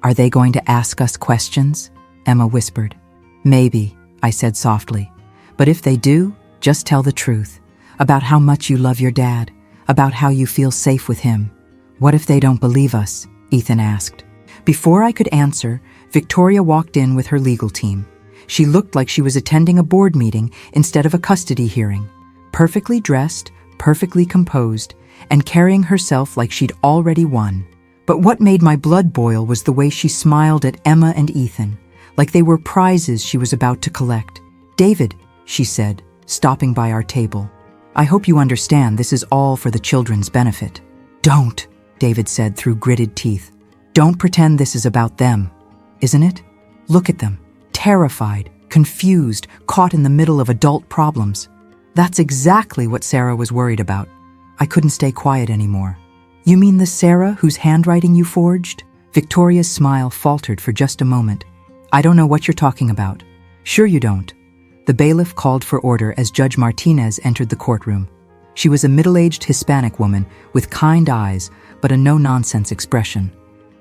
[SPEAKER 1] Are they going to ask us questions? Emma whispered. Maybe, I said softly. But if they do, just tell the truth. About how much you love your dad. About how you feel safe with him. What if they don't believe us? Ethan asked. Before I could answer, Victoria walked in with her legal team. She looked like she was attending a board meeting instead of a custody hearing. Perfectly dressed, perfectly composed, and carrying herself like she'd already won. But what made my blood boil was the way she smiled at Emma and Ethan, like they were prizes she was about to collect. David, she said, stopping by our table. I hope you understand this is all for the children's benefit. Don't, David said through gritted teeth. Don't pretend this is about them, isn't it? Look at them, terrified, confused, caught in the middle of adult problems. That's exactly what Sarah was worried about. I couldn't stay quiet anymore. You mean the Sarah whose handwriting you forged? Victoria's smile faltered for just a moment. I don't know what you're talking about. Sure you don't. The bailiff called for order as Judge Martinez entered the courtroom. She was a middle-aged Hispanic woman with kind eyes but a no-nonsense expression.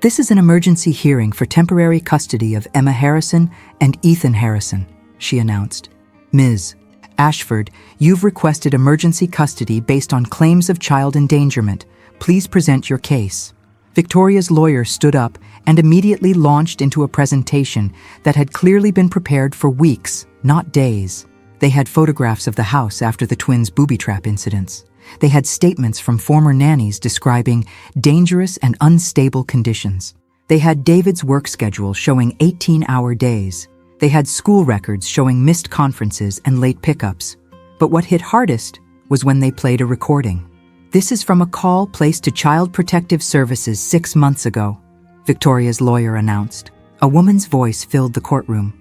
[SPEAKER 1] This is an emergency hearing for temporary custody of Emma Harrison and Ethan Harrison, she announced. Ms. Ashford, you've requested emergency custody based on claims of child endangerment. Please present your case. Victoria's lawyer stood up and immediately launched into a presentation that had clearly been prepared for weeks, not days. They had photographs of the house after the twins' booby trap incidents. They had statements from former nannies describing dangerous and unstable conditions. They had David's work schedule showing 18-hour days. They had school records showing missed conferences and late pickups. But what hit hardest was when they played a recording. This is from a call placed to Child Protective Services 6 months ago, Victoria's lawyer announced. A woman's voice filled the courtroom.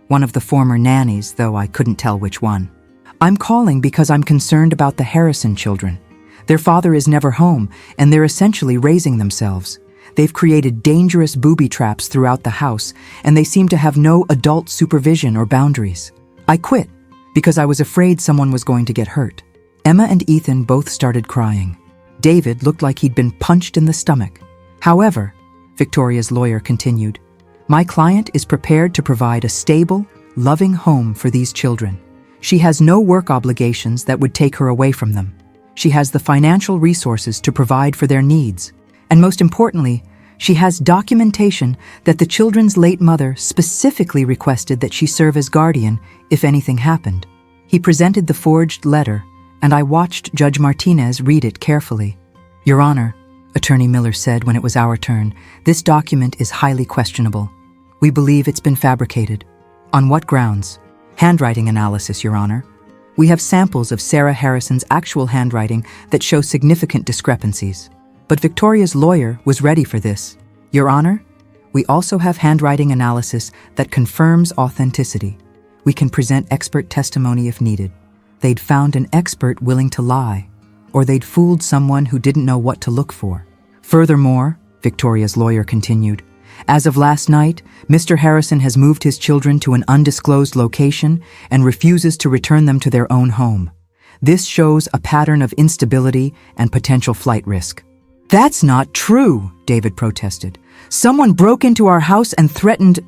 [SPEAKER 1] One of the former nannies, though I couldn't tell which one. I'm calling because I'm concerned about the Harrison children. Their father is never home, and they're essentially raising themselves. They've created dangerous booby traps throughout the house, and they seem to have no adult supervision or boundaries. I quit because I was afraid someone was going to get hurt. Emma and Ethan both started crying. David looked like he'd been punched in the stomach. However, Victoria's lawyer continued, my client is prepared to provide a stable, loving home for these children. She has no work obligations that would take her away from them. She has the financial resources to provide for their needs. And most importantly, she has documentation that the children's late mother specifically requested that she serve as guardian if anything happened. He presented the forged letter, and I watched Judge Martinez read it carefully. Your Honor, Attorney Miller said when it was our turn, this document is highly questionable. We believe it's been fabricated. On what grounds? Handwriting analysis, Your Honor. We have samples of Sarah Harrison's actual handwriting that show significant discrepancies. But Victoria's lawyer was ready for this. Your Honor, we also have handwriting analysis that confirms authenticity. We can present expert testimony if needed. They'd found an expert willing to lie, or they'd fooled someone who didn't know what to look for. Furthermore, Victoria's lawyer continued, as of last night, Mr. Harrison has moved his children to an undisclosed location and refuses to return them to their own home. This shows a pattern of instability and potential flight risk. That's not true, David protested. Someone broke into our house and threatened...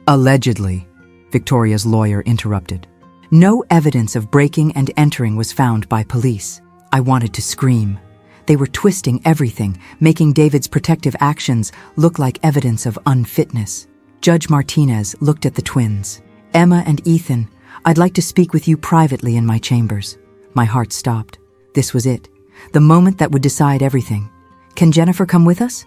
[SPEAKER 1] Allegedly, Victoria's lawyer interrupted. No evidence of breaking and entering was found by police. I wanted to scream. They were twisting everything, making David's protective actions look like evidence of unfitness. Judge Martinez looked at the twins. Emma and Ethan, I'd like to speak with you privately in my chambers. My heart stopped. This was it. The moment that would decide everything. Can Jennifer come with us?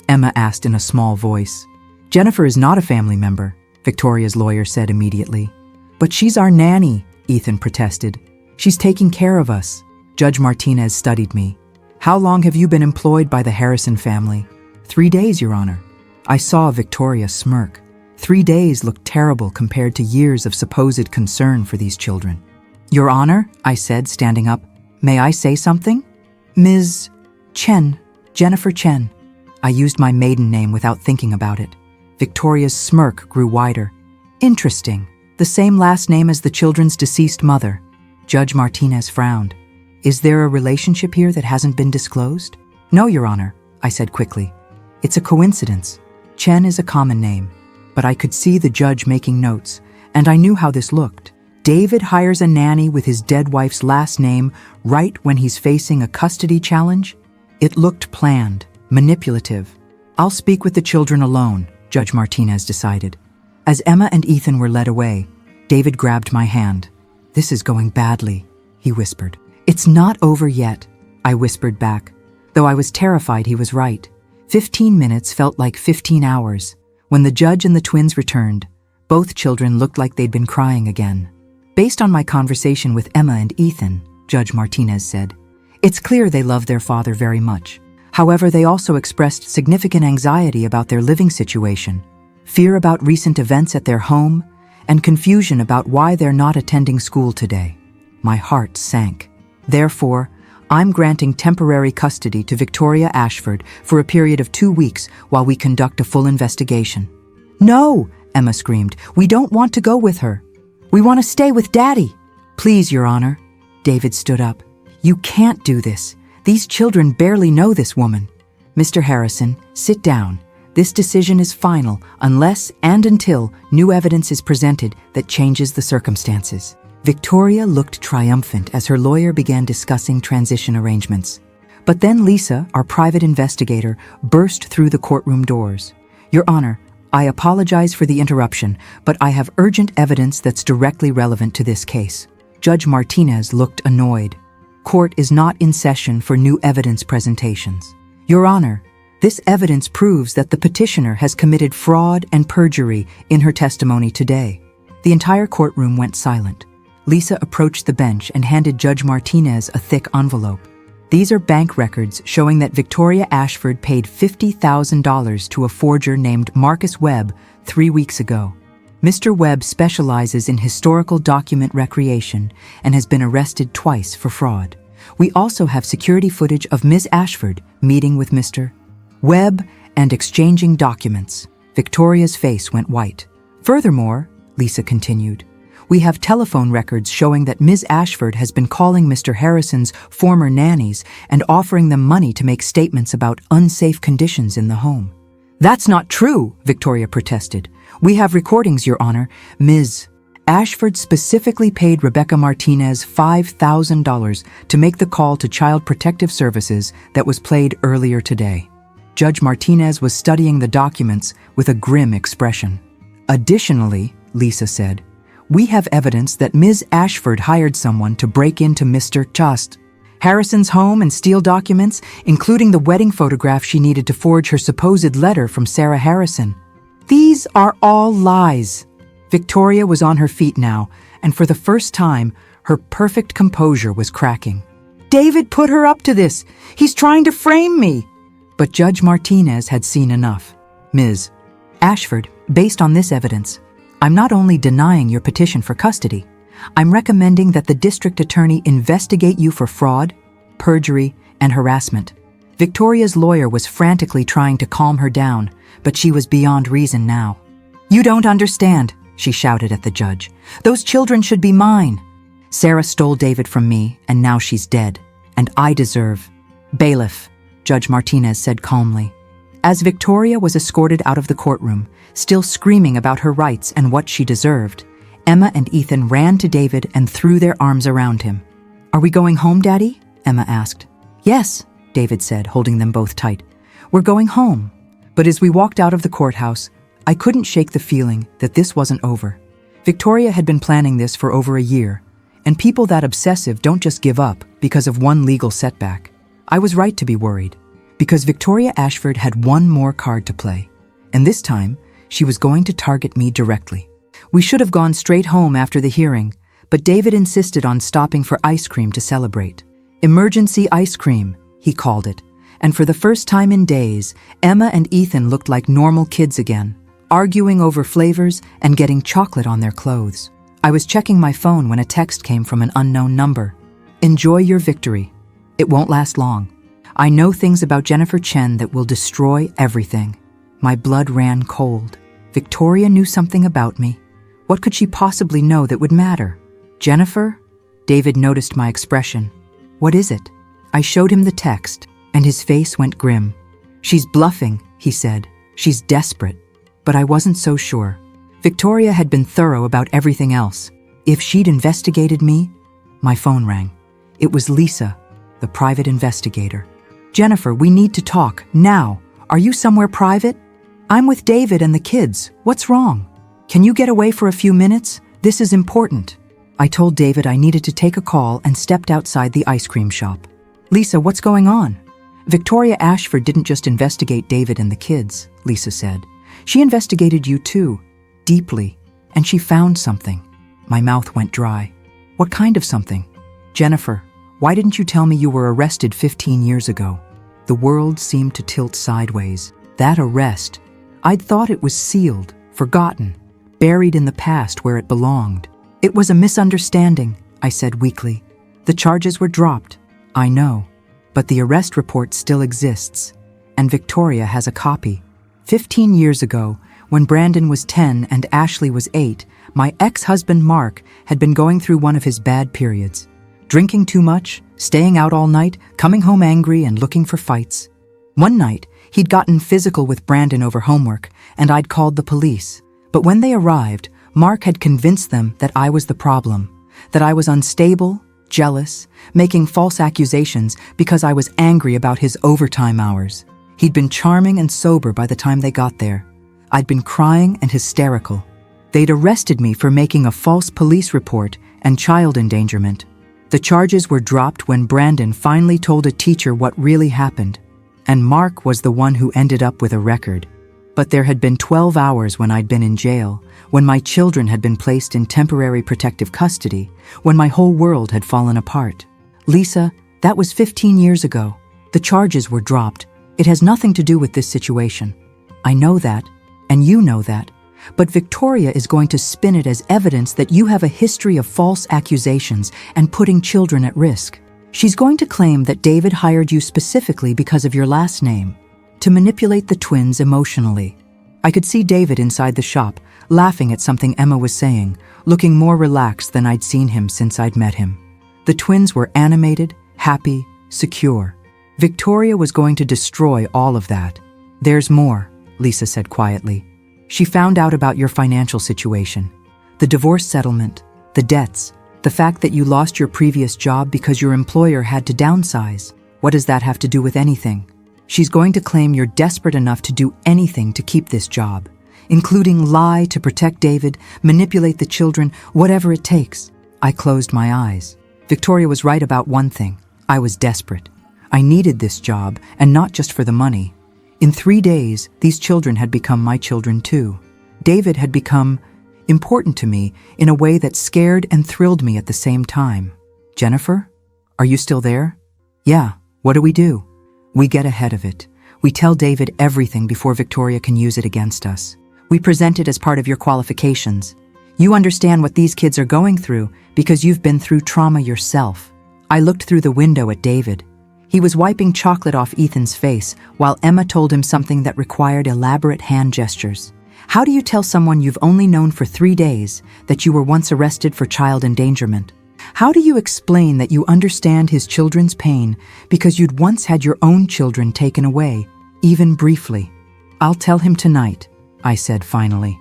[SPEAKER 1] Emma asked in a small voice. Jennifer is not a family member, Victoria's lawyer said immediately. But she's our nanny, Ethan protested. She's taking care of us. Judge Martinez studied me. How long have you been employed by the Harrison family? 3 days, Your Honor. I saw Victoria smirk. 3 days looked terrible compared to years of supposed concern for these children. Your Honor, I said, standing up, may I say something? Ms. Chen, Jennifer Chen. I used my maiden name without thinking about it. Victoria's smirk grew wider. Interesting. The same last name as the children's deceased mother. Judge Martinez frowned. Is there a relationship here that hasn't been disclosed? No, Your Honor, I said quickly. It's a coincidence. Chen is a common name, but I could see the judge making notes, and I knew how this looked. David hires a nanny with his dead wife's last name right when he's facing a custody challenge? It looked planned, manipulative. I'll speak with the children alone, Judge Martinez decided. As Emma and Ethan were led away, David grabbed my hand. This is going badly, he whispered. It's not over yet, I whispered back, though I was terrified he was right. 15 minutes felt like 15 hours. When the judge and the twins returned, both children looked like they'd been crying again. Based on my conversation with Emma and Ethan, Judge Martinez said, it's clear they love their father very much. However, they also expressed significant anxiety about their living situation, fear about recent events at their home, and confusion about why they're not attending school today. My heart sank. Therefore, I'm granting temporary custody to Victoria Ashford for a period of 2 weeks while we conduct a full investigation. No, Emma screamed. We don't want to go with her. We want to stay with Daddy. Please, Your Honor. David stood up. You can't do this. These children barely know this woman. Mr. Harrison, sit down. This decision is final unless and until new evidence is presented that changes the circumstances. Victoria looked triumphant as her lawyer began discussing transition arrangements. But then Lisa, our private investigator, burst through the courtroom doors. Your Honor, I apologize for the interruption, but I have urgent evidence that's directly relevant to this case. Judge Martinez looked annoyed. Court is not in session for new evidence presentations. Your Honor, this evidence proves that the petitioner has committed fraud and perjury in her testimony today. The entire courtroom went silent. Lisa approached the bench and handed Judge Martinez a thick envelope. These are bank records showing that Victoria Ashford paid $50,000 to a forger named Marcus Webb 3 weeks ago. Mr. Webb specializes in historical document recreation and has been arrested twice for fraud. We also have security footage of Ms. Ashford meeting with Mr. Webb and exchanging documents. Victoria's face went white. Furthermore, Lisa continued, we have telephone records showing that Ms. Ashford has been calling Mr. Harrison's former nannies and offering them money to make statements about unsafe conditions in the home. That's not true, Victoria protested. We have recordings, Your Honor. Ms. Ashford specifically paid Rebecca Martinez $5,000 to make the call to Child Protective Services that was played earlier today. Judge Martinez was studying the documents with a grim expression. Additionally, Lisa said, we have evidence that Ms. Ashford hired someone to break into Mr. Harrison's home and steal documents, including the wedding photograph she needed to forge her supposed letter from Sarah Harrison. These are all lies. Victoria was on her feet now, and for the first time, her perfect composure was cracking. David put her up to this. He's trying to frame me. But Judge Martinez had seen enough. Ms. Ashford, based on this evidence, I'm not only denying your petition for custody, I'm recommending that the district attorney investigate you for fraud, perjury, and harassment. Victoria's lawyer was frantically trying to calm her down, but she was beyond reason now. You don't understand, she shouted at the judge. Those children should be mine. Sarah stole David from me, and now she's dead, and I deserve. Bailiff, Judge Martinez said calmly. As Victoria was escorted out of the courtroom, still screaming about her rights and what she deserved, Emma and Ethan ran to David and threw their arms around him. Are we going home, Daddy? Emma asked. Yes, David said, holding them both tight. We're going home. But as we walked out of the courthouse, I couldn't shake the feeling that this wasn't over. Victoria had been planning this for over a year, and people that obsessive don't just give up because of one legal setback. I was right to be worried, because Victoria Ashford had one more card to play, and this time, she was going to target me directly. We should have gone straight home after the hearing, but David insisted on stopping for ice cream to celebrate. Emergency ice cream, he called it, and for the first time in days, Emma and Ethan looked like normal kids again, arguing over flavors and getting chocolate on their clothes. I was checking my phone when a text came from an unknown number. Enjoy your victory. It won't last long. I know things about Jennifer Chen that will destroy everything. My blood ran cold. Victoria knew something about me. What could she possibly know that would matter? Jennifer? David noticed my expression. What is it? I showed him the text, and his face went grim. She's bluffing, he said. She's desperate. But I wasn't so sure. Victoria had been thorough about everything else. If she'd investigated me, my phone rang. It was Lisa, the private investigator. Jennifer, we need to talk, now. Are you somewhere private? I'm with David and the kids. What's wrong? Can you get away for a few minutes? This is important. I told David I needed to take a call and stepped outside the ice cream shop. Lisa, what's going on? Victoria Ashford didn't just investigate David and the kids, Lisa said. She investigated you too, deeply, and she found something. My mouth went dry. What kind of something? Jennifer, why didn't you tell me you were arrested 15 years ago? The world seemed to tilt sideways. That arrest, I'd thought it was sealed, forgotten, buried in the past where it belonged. It was a misunderstanding, I said weakly. The charges were dropped, I know, but the arrest report still exists, and Victoria has a copy. 15 years ago, when Brandon was 10 and Ashley was 8, my ex-husband Mark had been going through one of his bad periods. Drinking too much, staying out all night, coming home angry and looking for fights. One night, he'd gotten physical with Brandon over homework, and I'd called the police. But when they arrived, Mark had convinced them that I was the problem, that I was unstable, jealous, making false accusations because I was angry about his overtime hours. He'd been charming and sober by the time they got there. I'd been crying and hysterical. They'd arrested me for making a false police report and child endangerment. The charges were dropped when Brandon finally told a teacher what really happened, and Mark was the one who ended up with a record. But there had been 12 hours when I'd been in jail, when my children had been placed in temporary protective custody, when my whole world had fallen apart. Lisa, that was 15 years ago. The charges were dropped. It has nothing to do with this situation. I know that, and you know that. But Victoria is going to spin it as evidence that you have a history of false accusations and putting children at risk. She's going to claim that David hired you specifically because of your last name, to manipulate the twins emotionally. I could see David inside the shop, laughing at something Emma was saying, looking more relaxed than I'd seen him since I'd met him. The twins were animated, happy, secure. Victoria was going to destroy all of that. There's more, Lisa said quietly. She found out about your financial situation, the divorce settlement, the debts, the fact that you lost your previous job because your employer had to downsize. What does that have to do with anything? She's going to claim you're desperate enough to do anything to keep this job, including lie to protect David, manipulate the children, whatever it takes. I closed my eyes. Victoria was right about one thing. I was desperate. I needed this job, and not just for the money. In 3 days, these children had become my children too. David had become important to me in a way that scared and thrilled me at the same time. Jennifer, are you still there? Yeah, what do? We get ahead of it. We tell David everything before Victoria can use it against us. We present it as part of your qualifications. You understand what these kids are going through because you've been through trauma yourself. I looked through the window at David. He was wiping chocolate off Ethan's face while Emma told him something that required elaborate hand gestures. How do you tell someone you've only known for 3 days that you were once arrested for child endangerment? How do you explain that you understand his children's pain because you'd once had your own children taken away, even briefly? I'll tell him tonight, I said finally.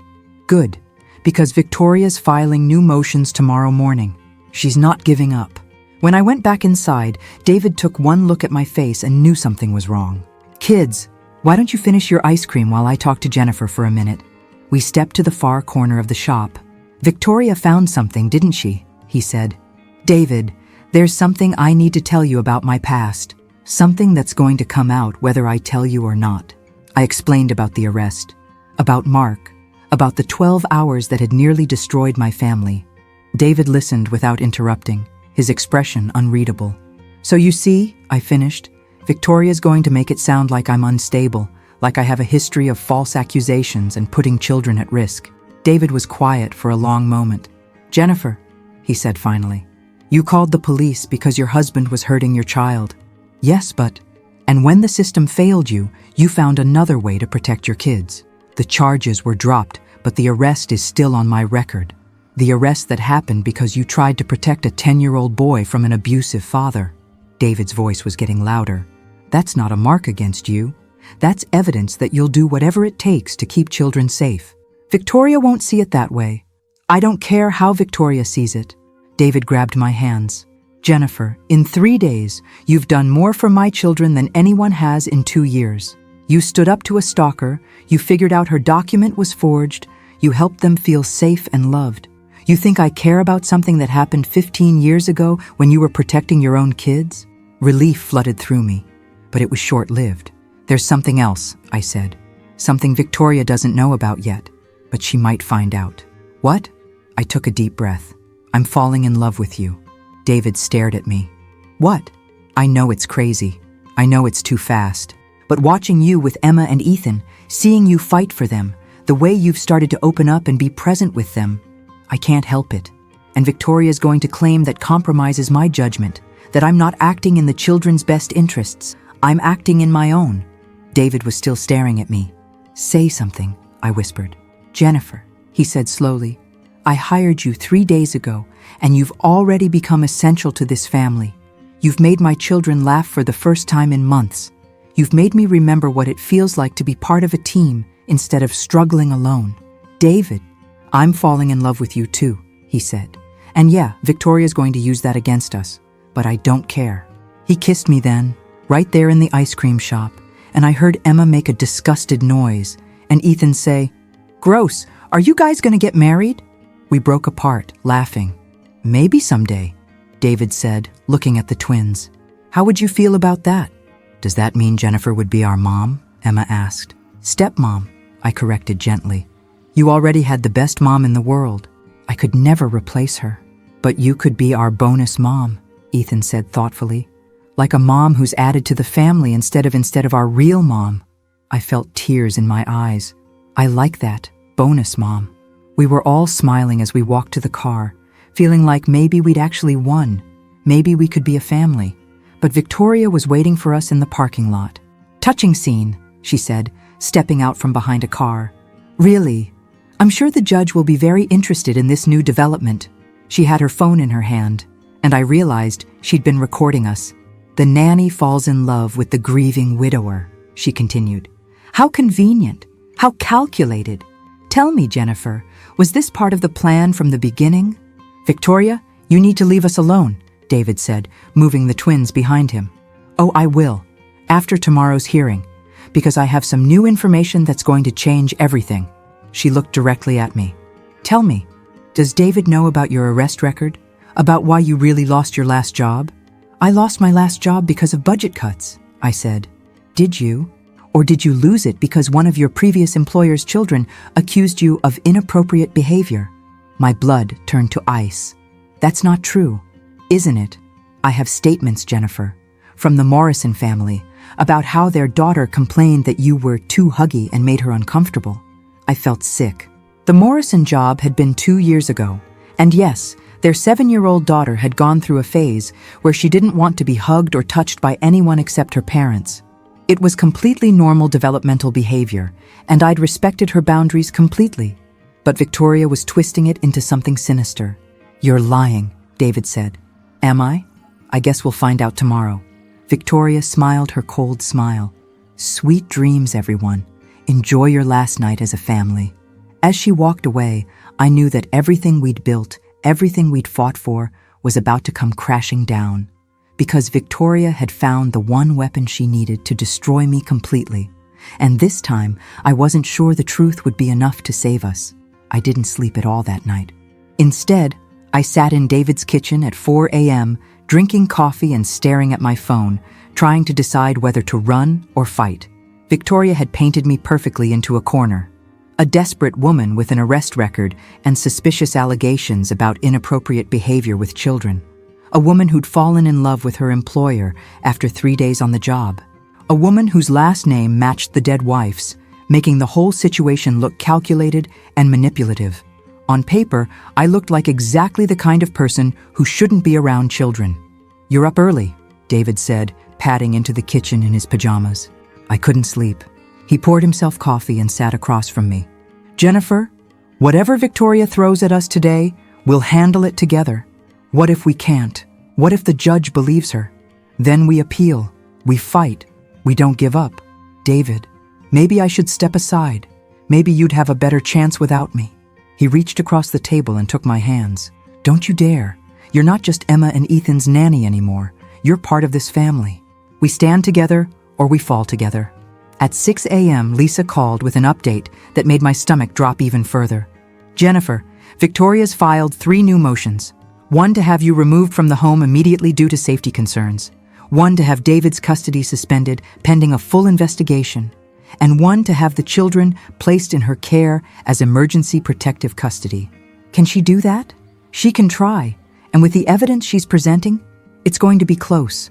[SPEAKER 1] Good, because Victoria's filing new motions tomorrow morning. She's not giving up. When I went back inside, David took one look at my face and knew something was wrong. Kids, why don't you finish your ice cream while I talk to Jennifer for a minute? We stepped to the far corner of the shop. Victoria found something, didn't she? He said. David, there's something I need to tell you about my past. Something that's going to come out whether I tell you or not. I explained about the arrest, about Mark, about the 12 hours that had nearly destroyed my family. David listened without interrupting, his expression unreadable. So you see, I finished, Victoria's going to make it sound like I'm unstable, like I have a history of false accusations and putting children at risk. David was quiet for a long moment. Jennifer, he said finally, you called the police because your husband was hurting your child. Yes, but... And when the system failed you, you found another way to protect your kids. The charges were dropped, but the arrest is still on my record. The arrest that happened because you tried to protect a 10-year-old boy from an abusive father. David's voice was getting louder. That's not a mark against you. That's evidence that you'll do whatever it takes to keep children safe. Victoria won't see it that way. I don't care how Victoria sees it. David grabbed my hands. Jennifer, in 3 days, you've done more for my children than anyone has in 2 years. You stood up to a stalker, you figured out her document was forged, you helped them feel safe and loved. You think I care about something that happened 15 years ago when you were protecting your own kids? Relief flooded through me, but it was short-lived. There's something else, I said. Something Victoria doesn't know about yet, but she might find out. What? I took a deep breath. I'm falling in love with you. David stared at me. What? I know it's crazy. I know it's too fast. But watching you with Emma and Ethan, seeing you fight for them, the way you've started to open up and be present with them, I can't help it. And Victoria's going to claim that compromises my judgment, that I'm not acting in the children's best interests. I'm acting in my own. David was still staring at me. Say something, I whispered. Jennifer, he said slowly, I hired you 3 days ago, and you've already become essential to this family. You've made my children laugh for the first time in months. You've made me remember what it feels like to be part of a team instead of struggling alone. David, I'm falling in love with you too, he said. And yeah, Victoria's going to use that against us, but I don't care. He kissed me then, right there in the ice cream shop, and I heard Emma make a disgusted noise, and Ethan say, Gross, are you guys going to get married? We broke apart, laughing. Maybe someday, David said, looking at the twins. How would you feel about that? Does that mean Jennifer would be our mom? Emma asked. Stepmom, I corrected gently. You already had the best mom in the world. I could never replace her. But you could be our bonus mom, Ethan said thoughtfully. Like a mom who's added to the family instead of our real mom. I felt tears in my eyes. I like that, bonus mom. We were all smiling as we walked to the car, feeling like maybe we'd actually won. Maybe we could be a family. But Victoria was waiting for us in the parking lot. Touching scene, she said, stepping out from behind a car. Really? I'm sure the judge will be very interested in this new development. She had her phone in her hand, and I realized she'd been recording us. The nanny falls in love with the grieving widower, she continued. How convenient. How calculated. Tell me, Jennifer, was this part of the plan from the beginning? Victoria, you need to leave us alone, David said, moving the twins behind him. Oh, I will, after tomorrow's hearing, because I have some new information that's going to change everything. She looked directly at me. Tell me, does David know about your arrest record? About why you really lost your last job? I lost my last job because of budget cuts, I said. Did you? Or did you lose it because one of your previous employer's children accused you of inappropriate behavior? My blood turned to ice. That's not true, isn't it? I have statements, Jennifer, from the Morrison family about how their daughter complained that you were too huggy and made her uncomfortable. I felt sick. The Morrison job had been 2 years ago, and yes, their 7-year-old daughter had gone through a phase where she didn't want to be hugged or touched by anyone except her parents. It was completely normal developmental behavior, and I'd respected her boundaries completely. But Victoria was twisting it into something sinister. You're lying, David said. Am I? I guess we'll find out tomorrow. Victoria smiled her cold smile. Sweet dreams, everyone. Enjoy your last night as a family. As she walked away, I knew that everything we'd built, everything we'd fought for, was about to come crashing down. Because Victoria had found the one weapon she needed to destroy me completely. And this time, I wasn't sure the truth would be enough to save us. I didn't sleep at all that night. Instead, I sat in David's kitchen at 4 a.m., drinking coffee and staring at my phone, trying to decide whether to run or fight. Victoria had painted me perfectly into a corner. A desperate woman with an arrest record and suspicious allegations about inappropriate behavior with children. A woman who'd fallen in love with her employer after 3 days on the job. A woman whose last name matched the dead wife's, making the whole situation look calculated and manipulative. On paper, I looked like exactly the kind of person who shouldn't be around children. You're up early, David said, padding into the kitchen in his pajamas. I couldn't sleep. He poured himself coffee and sat across from me. Jennifer, whatever Victoria throws at us today, we'll handle it together. What if we can't? What if the judge believes her? Then we appeal. We fight. We don't give up. David, maybe I should step aside. Maybe you'd have a better chance without me. He reached across the table and took my hands. Don't you dare. You're not just Emma and Ethan's nanny anymore. You're part of this family. We stand together or we fall together. At 6 a.m., Lisa called with an update that made my stomach drop even further. Jennifer, Victoria's filed 3 new motions. 1 to have you removed from the home immediately due to safety concerns. 1 to have David's custody suspended pending a full investigation. And 1 to have the children placed in her care as emergency protective custody. Can she do that? She can try, and with the evidence she's presenting, it's going to be close.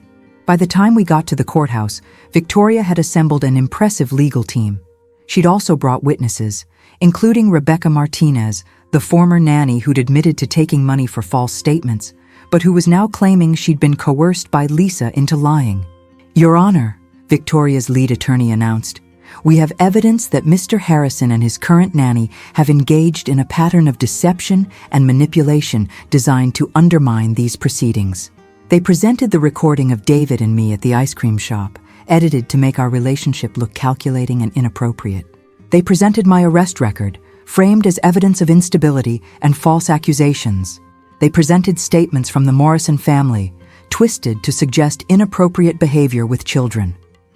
[SPEAKER 1] By the time we got to the courthouse, Victoria had assembled an impressive legal team. She'd also brought witnesses, including Rebecca Martinez, the former nanny who'd admitted to taking money for false statements, but who was now claiming she'd been coerced by Lisa into lying. "Your Honor," Victoria's lead attorney announced, "we have evidence that Mr. Harrison and his current nanny have engaged in a pattern of deception and manipulation designed to undermine these proceedings." They presented the recording of David and me at the ice cream shop, edited to make our relationship look calculating and inappropriate. They presented my arrest record, framed as evidence of instability and false accusations. They presented statements from the Morrison family, twisted to suggest inappropriate behavior with children.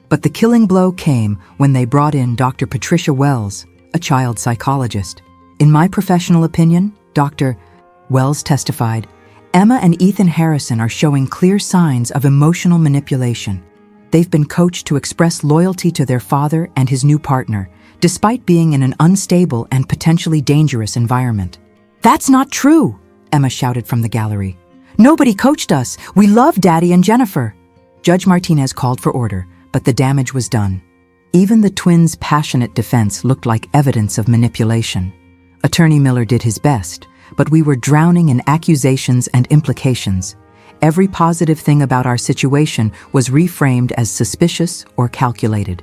[SPEAKER 1] But the killing blow came when they brought in Dr. Patricia Wells, a child psychologist. "In my professional opinion," Dr. Wells testified, "Emma and Ethan Harrison are showing clear signs of emotional manipulation. They've been coached to express loyalty to their father and his new partner, despite being in an unstable and potentially dangerous environment." "That's not true," Emma shouted from the gallery. "Nobody coached us. We love Daddy and Jennifer." Judge Martinez called for order, but the damage was done. Even the twins' passionate defense looked like evidence of manipulation. Attorney Miller did his best, but we were drowning in accusations and implications. Every positive thing about our situation was reframed as suspicious or calculated.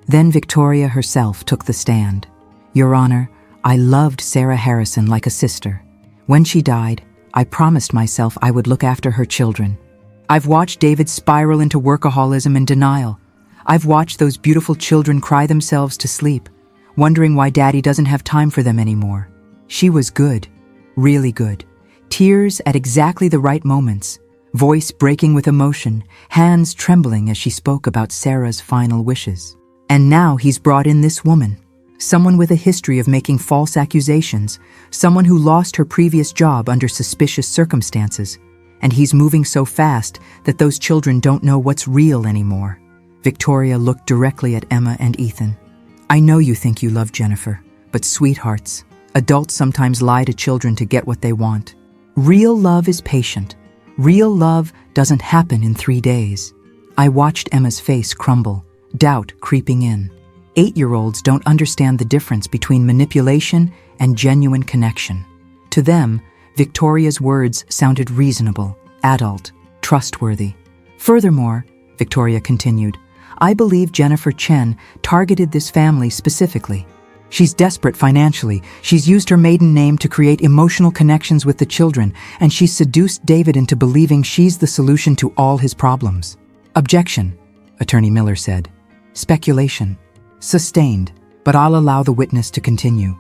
[SPEAKER 1] Then Victoria herself took the stand. "Your Honor, I loved Sarah Harrison like a sister. When she died, I promised myself I would look after her children. I've watched David spiral into workaholism and denial. I've watched those beautiful children cry themselves to sleep, wondering why Daddy doesn't have time for them anymore. She was good, really good. Tears at exactly the right moments, voice breaking with emotion, hands trembling as she spoke about Sarah's final wishes. And now he's brought in this woman, someone with a history of making false accusations, someone who lost her previous job under suspicious circumstances. And he's moving so fast that those children don't know what's real anymore." Victoria looked directly at Emma and Ethan. "I know you think you love Jennifer, but sweethearts, adults sometimes lie to children to get what they want. Real love is patient. Real love doesn't happen in 3 days." I watched Emma's face crumble, doubt creeping in. 8-year-olds don't understand the difference between manipulation and genuine connection. To them, Victoria's words sounded reasonable, adult, trustworthy. "Furthermore," Victoria continued, "I believe Jennifer Chen targeted this family specifically. She's desperate financially, she's used her maiden name to create emotional connections with the children, and she's seduced David into believing she's the solution to all his problems." "Objection," Attorney Miller said. "Speculation. Sustained, but I'll allow the witness to continue."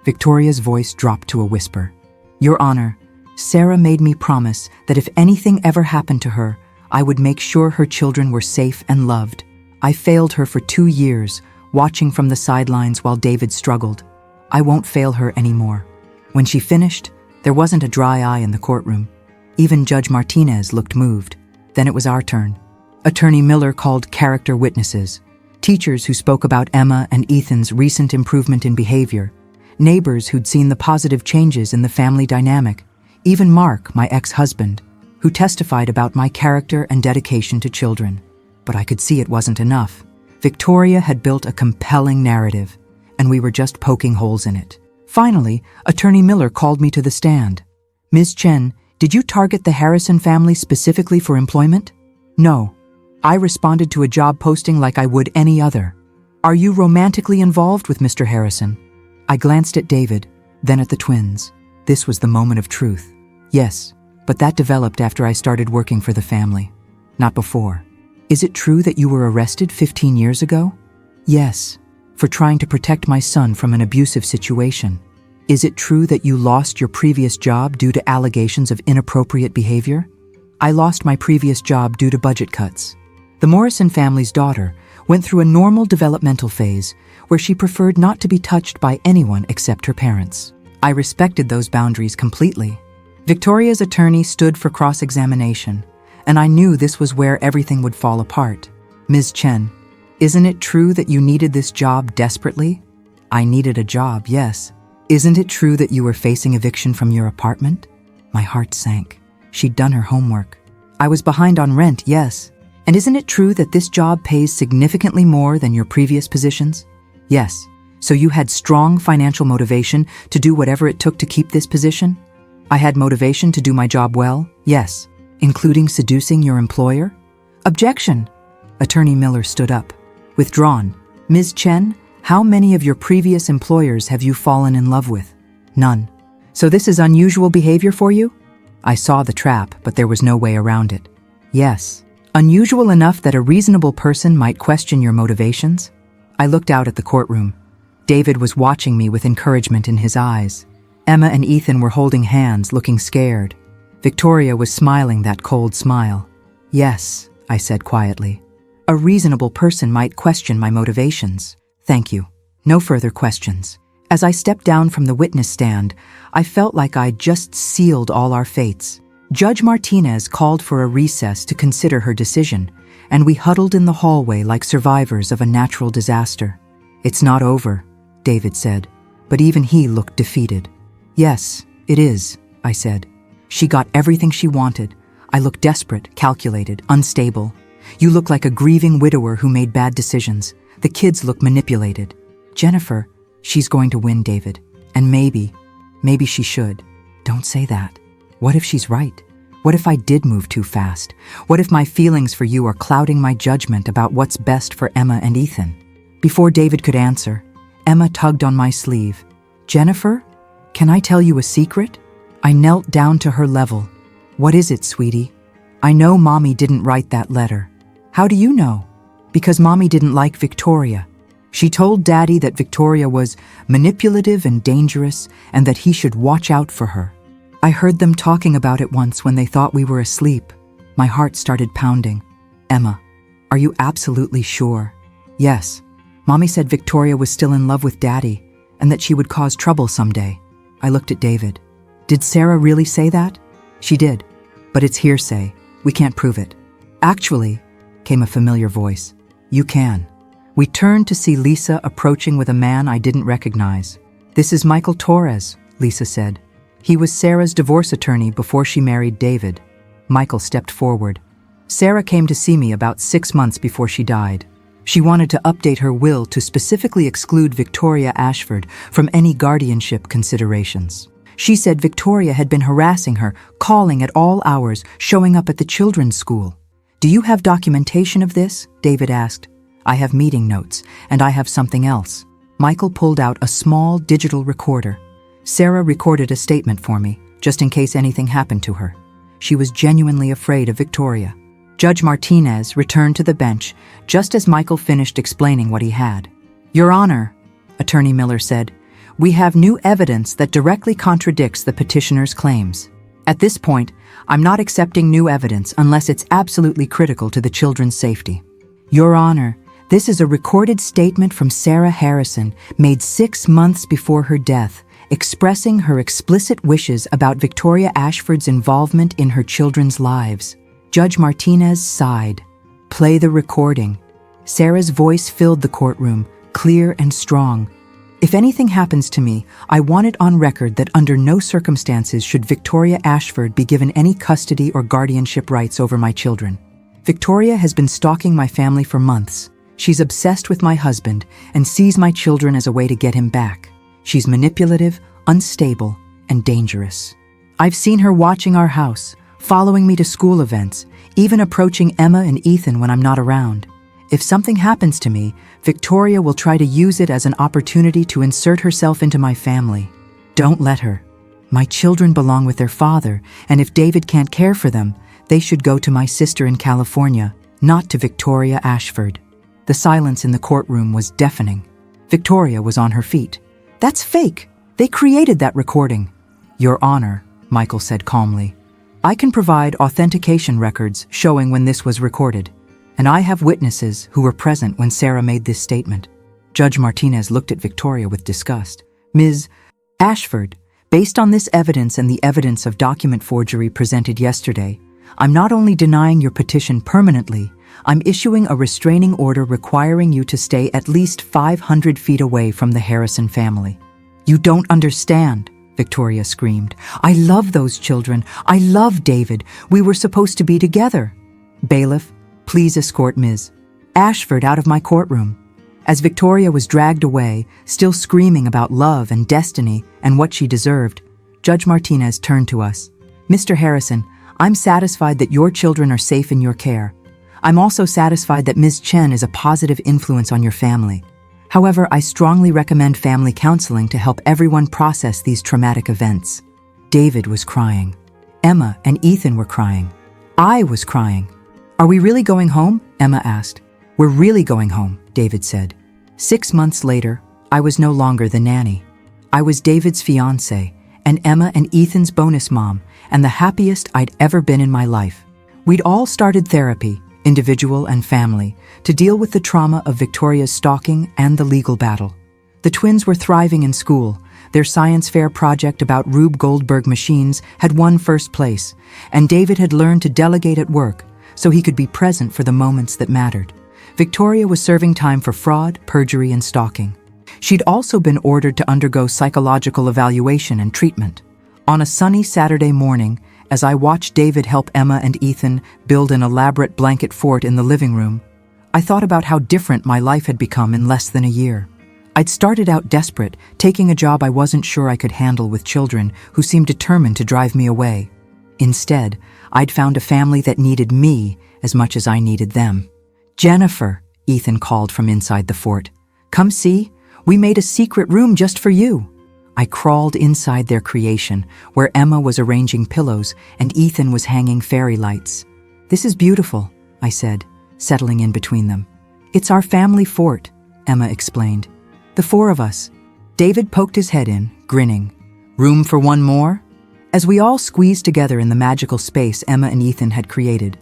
[SPEAKER 1] Victoria's voice dropped to a whisper. "Your Honor, Sarah made me promise that if anything ever happened to her, I would make sure her children were safe and loved. I failed her for 2 years, watching from the sidelines while David struggled. I won't fail her anymore." When she finished, there wasn't a dry eye in the courtroom. Even Judge Martinez looked moved. Then it was our turn. Attorney Miller called character witnesses, teachers who spoke about Emma and Ethan's recent improvement in behavior, neighbors who'd seen the positive changes in the family dynamic, even Mark, my ex-husband, who testified about my character and dedication to children. But I could see it wasn't enough. Victoria had built a compelling narrative, and we were just poking holes in it. Finally, Attorney Miller called me to the stand. "Ms. Chen, did you target the Harrison family specifically for employment?" "No. I responded to a job posting like I would any other." "Are you romantically involved with Mr. Harrison?" I glanced at David, then at the twins. This was the moment of truth. "Yes, but that developed after I started working for the family. Not before." "Is it true that you were arrested 15 years ago?" "Yes, for trying to protect my son from an abusive situation." "Is it true that you lost your previous job due to allegations of inappropriate behavior?" "I lost my previous job due to budget cuts." The Morrison family's daughter went through a normal developmental phase where she preferred not to be touched by anyone except her parents. I respected those boundaries completely. Victoria's attorney stood for cross-examination, and I knew this was where everything would fall apart. "Ms. Chen, isn't it true that you needed this job desperately?" "I needed a job, yes." "Isn't it true that you were facing eviction from your apartment?" My heart sank. She'd done her homework. "I was behind on rent, yes." And isn't it true that this job pays significantly more than your previous positions? Yes. So you had strong financial motivation to do whatever it took to keep this position? I had motivation to do my job well? Yes. Including seducing your employer? Objection! Attorney Miller stood up. Withdrawn. Ms. Chen, how many of your previous employers have you fallen in love with? None. So this is unusual behavior for you? I saw the trap, but there was no way around it. Yes. Unusual enough that a reasonable person might question your motivations? I looked out at the courtroom. David was watching me with encouragement in his eyes. Emma and Ethan were holding hands, looking scared. Victoria was smiling that cold smile. Yes, I said quietly. A reasonable person might question my motivations. Thank you. No further questions. As I stepped down from the witness stand, I felt like I'd just sealed all our fates. Judge Martinez called for a recess to consider her decision, and we huddled in the hallway like survivors of a natural disaster. It's not over, David said, but even he looked defeated. Yes, it is, I said. She got everything she wanted. I look desperate, calculated, unstable. You look like a grieving widower who made bad decisions. The kids look manipulated. Jennifer, she's going to win, David. And maybe she should. Don't say that. What if she's right? What if I did move too fast? What if my feelings for you are clouding my judgment about what's best for Emma and Ethan? Before David could answer, Emma tugged on my sleeve. Jennifer, can I tell you a secret? I knelt down to her level. What is it, sweetie? I know Mommy didn't write that letter. How do you know? Because Mommy didn't like Victoria. She told Daddy that Victoria was manipulative and dangerous and that he should watch out for her. I heard them talking about it once when they thought we were asleep. My heart started pounding. Emma, are you absolutely sure? Yes. Mommy said Victoria was still in love with Daddy and that she would cause trouble someday. I looked at David. Did Sarah really say that? She did, but it's hearsay. We can't prove it. Actually, came a familiar voice. You can. We turned to see Lisa approaching with a man I didn't recognize. This is Michael Torres, Lisa said. He was Sarah's divorce attorney before she married David. Michael stepped forward. Sarah came to see me about 6 months before she died. She wanted to update her will to specifically exclude Victoria Ashford from any guardianship considerations. She said Victoria had been harassing her, calling at all hours, showing up at the children's school. Do you have documentation of this? David asked. I have meeting notes, and I have something else. Michael pulled out a small digital recorder. Sarah recorded a statement for me, just in case anything happened to her. She was genuinely afraid of Victoria. Judge Martinez returned to the bench just as Michael finished explaining what he had. Your Honor, Attorney Miller said, we have new evidence that directly contradicts the petitioner's claims. At this point, I'm not accepting new evidence unless it's absolutely critical to the children's safety. Your Honor, this is a recorded statement from Sarah Harrison made 6 months before her death, expressing her explicit wishes about Victoria Ashford's involvement in her children's lives. Judge Martinez sighed. Play the recording. Sarah's voice filled the courtroom, clear and strong. If anything happens to me, I want it on record that under no circumstances should Victoria Ashford be given any custody or guardianship rights over my children. Victoria has been stalking my family for months. She's obsessed with my husband and sees my children as a way to get him back. She's manipulative, unstable, and dangerous. I've seen her watching our house, following me to school events, even approaching Emma and Ethan when I'm not around. If something happens to me, Victoria will try to use it as an opportunity to insert herself into my family. Don't let her. My children belong with their father, and if David can't care for them, they should go to my sister in California, not to Victoria Ashford. The silence in the courtroom was deafening. Victoria was on her feet. That's fake. They created that recording. Your Honor, Michael said calmly, I can provide authentication records showing when this was recorded, and I have witnesses who were present when Sarah made this statement. Judge Martinez looked at Victoria with disgust. Ms. Ashford, based on this evidence and the evidence of document forgery presented yesterday, I'm not only denying your petition permanently, I'm issuing a restraining order requiring you to stay at least 500 feet away from the Harrison family. You don't understand, Victoria screamed. I love those children. I love David. We were supposed to be together. Bailiff, Please escort Ms. Ashford out of my courtroom." As Victoria was dragged away, still screaming about love and destiny and what she deserved, Judge Martinez turned to us. "Mr. Harrison, I'm satisfied that your children are safe in your care. I'm also satisfied that Ms. Chen is a positive influence on your family. However, I strongly recommend family counseling to help everyone process these traumatic events." David was crying. Emma and Ethan were crying. I was crying. "Are we really going home?" Emma asked. "We're really going home," David said. 6 months later, I was no longer the nanny. I was David's fiancée, and Emma and Ethan's bonus mom, and the happiest I'd ever been in my life. We'd all started therapy, individual and family, to deal with the trauma of Victoria's stalking and the legal battle. The twins were thriving in school. Their science fair project about Rube Goldberg machines had won first place, and David had learned to delegate at work so he could be present for the moments that mattered. Victoria was serving time for fraud, perjury, and stalking. She'd also been ordered to undergo psychological evaluation and treatment. On a sunny Saturday morning, as I watched David help Emma and Ethan build an elaborate blanket fort in the living room, I thought about how different my life had become in less than a year. I'd started out desperate, taking a job I wasn't sure I could handle with children who seemed determined to drive me away. Instead, I'd found a family that needed me as much as I needed them. "Jennifer," Ethan called from inside the fort. "Come see, we made a secret room just for you." I crawled inside their creation, where Emma was arranging pillows and Ethan was hanging fairy lights. "This is beautiful," I said, settling in between them. "It's our family fort," Emma explained. "The 4 of us." David poked his head in, grinning. "Room for one more?" As we all squeezed together in the magical space Emma and Ethan had created,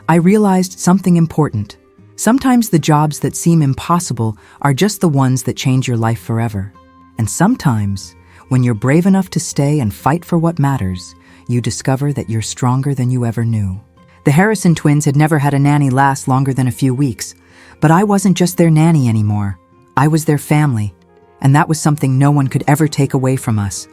[SPEAKER 1] I realized something important. Sometimes the jobs that seem impossible are just the ones that change your life forever. And sometimes, when you're brave enough to stay and fight for what matters, you discover that you're stronger than you ever knew. The Harrison twins had never had a nanny last longer than a few weeks, but I wasn't just their nanny anymore. I was their family, and that was something no one could ever take away from us.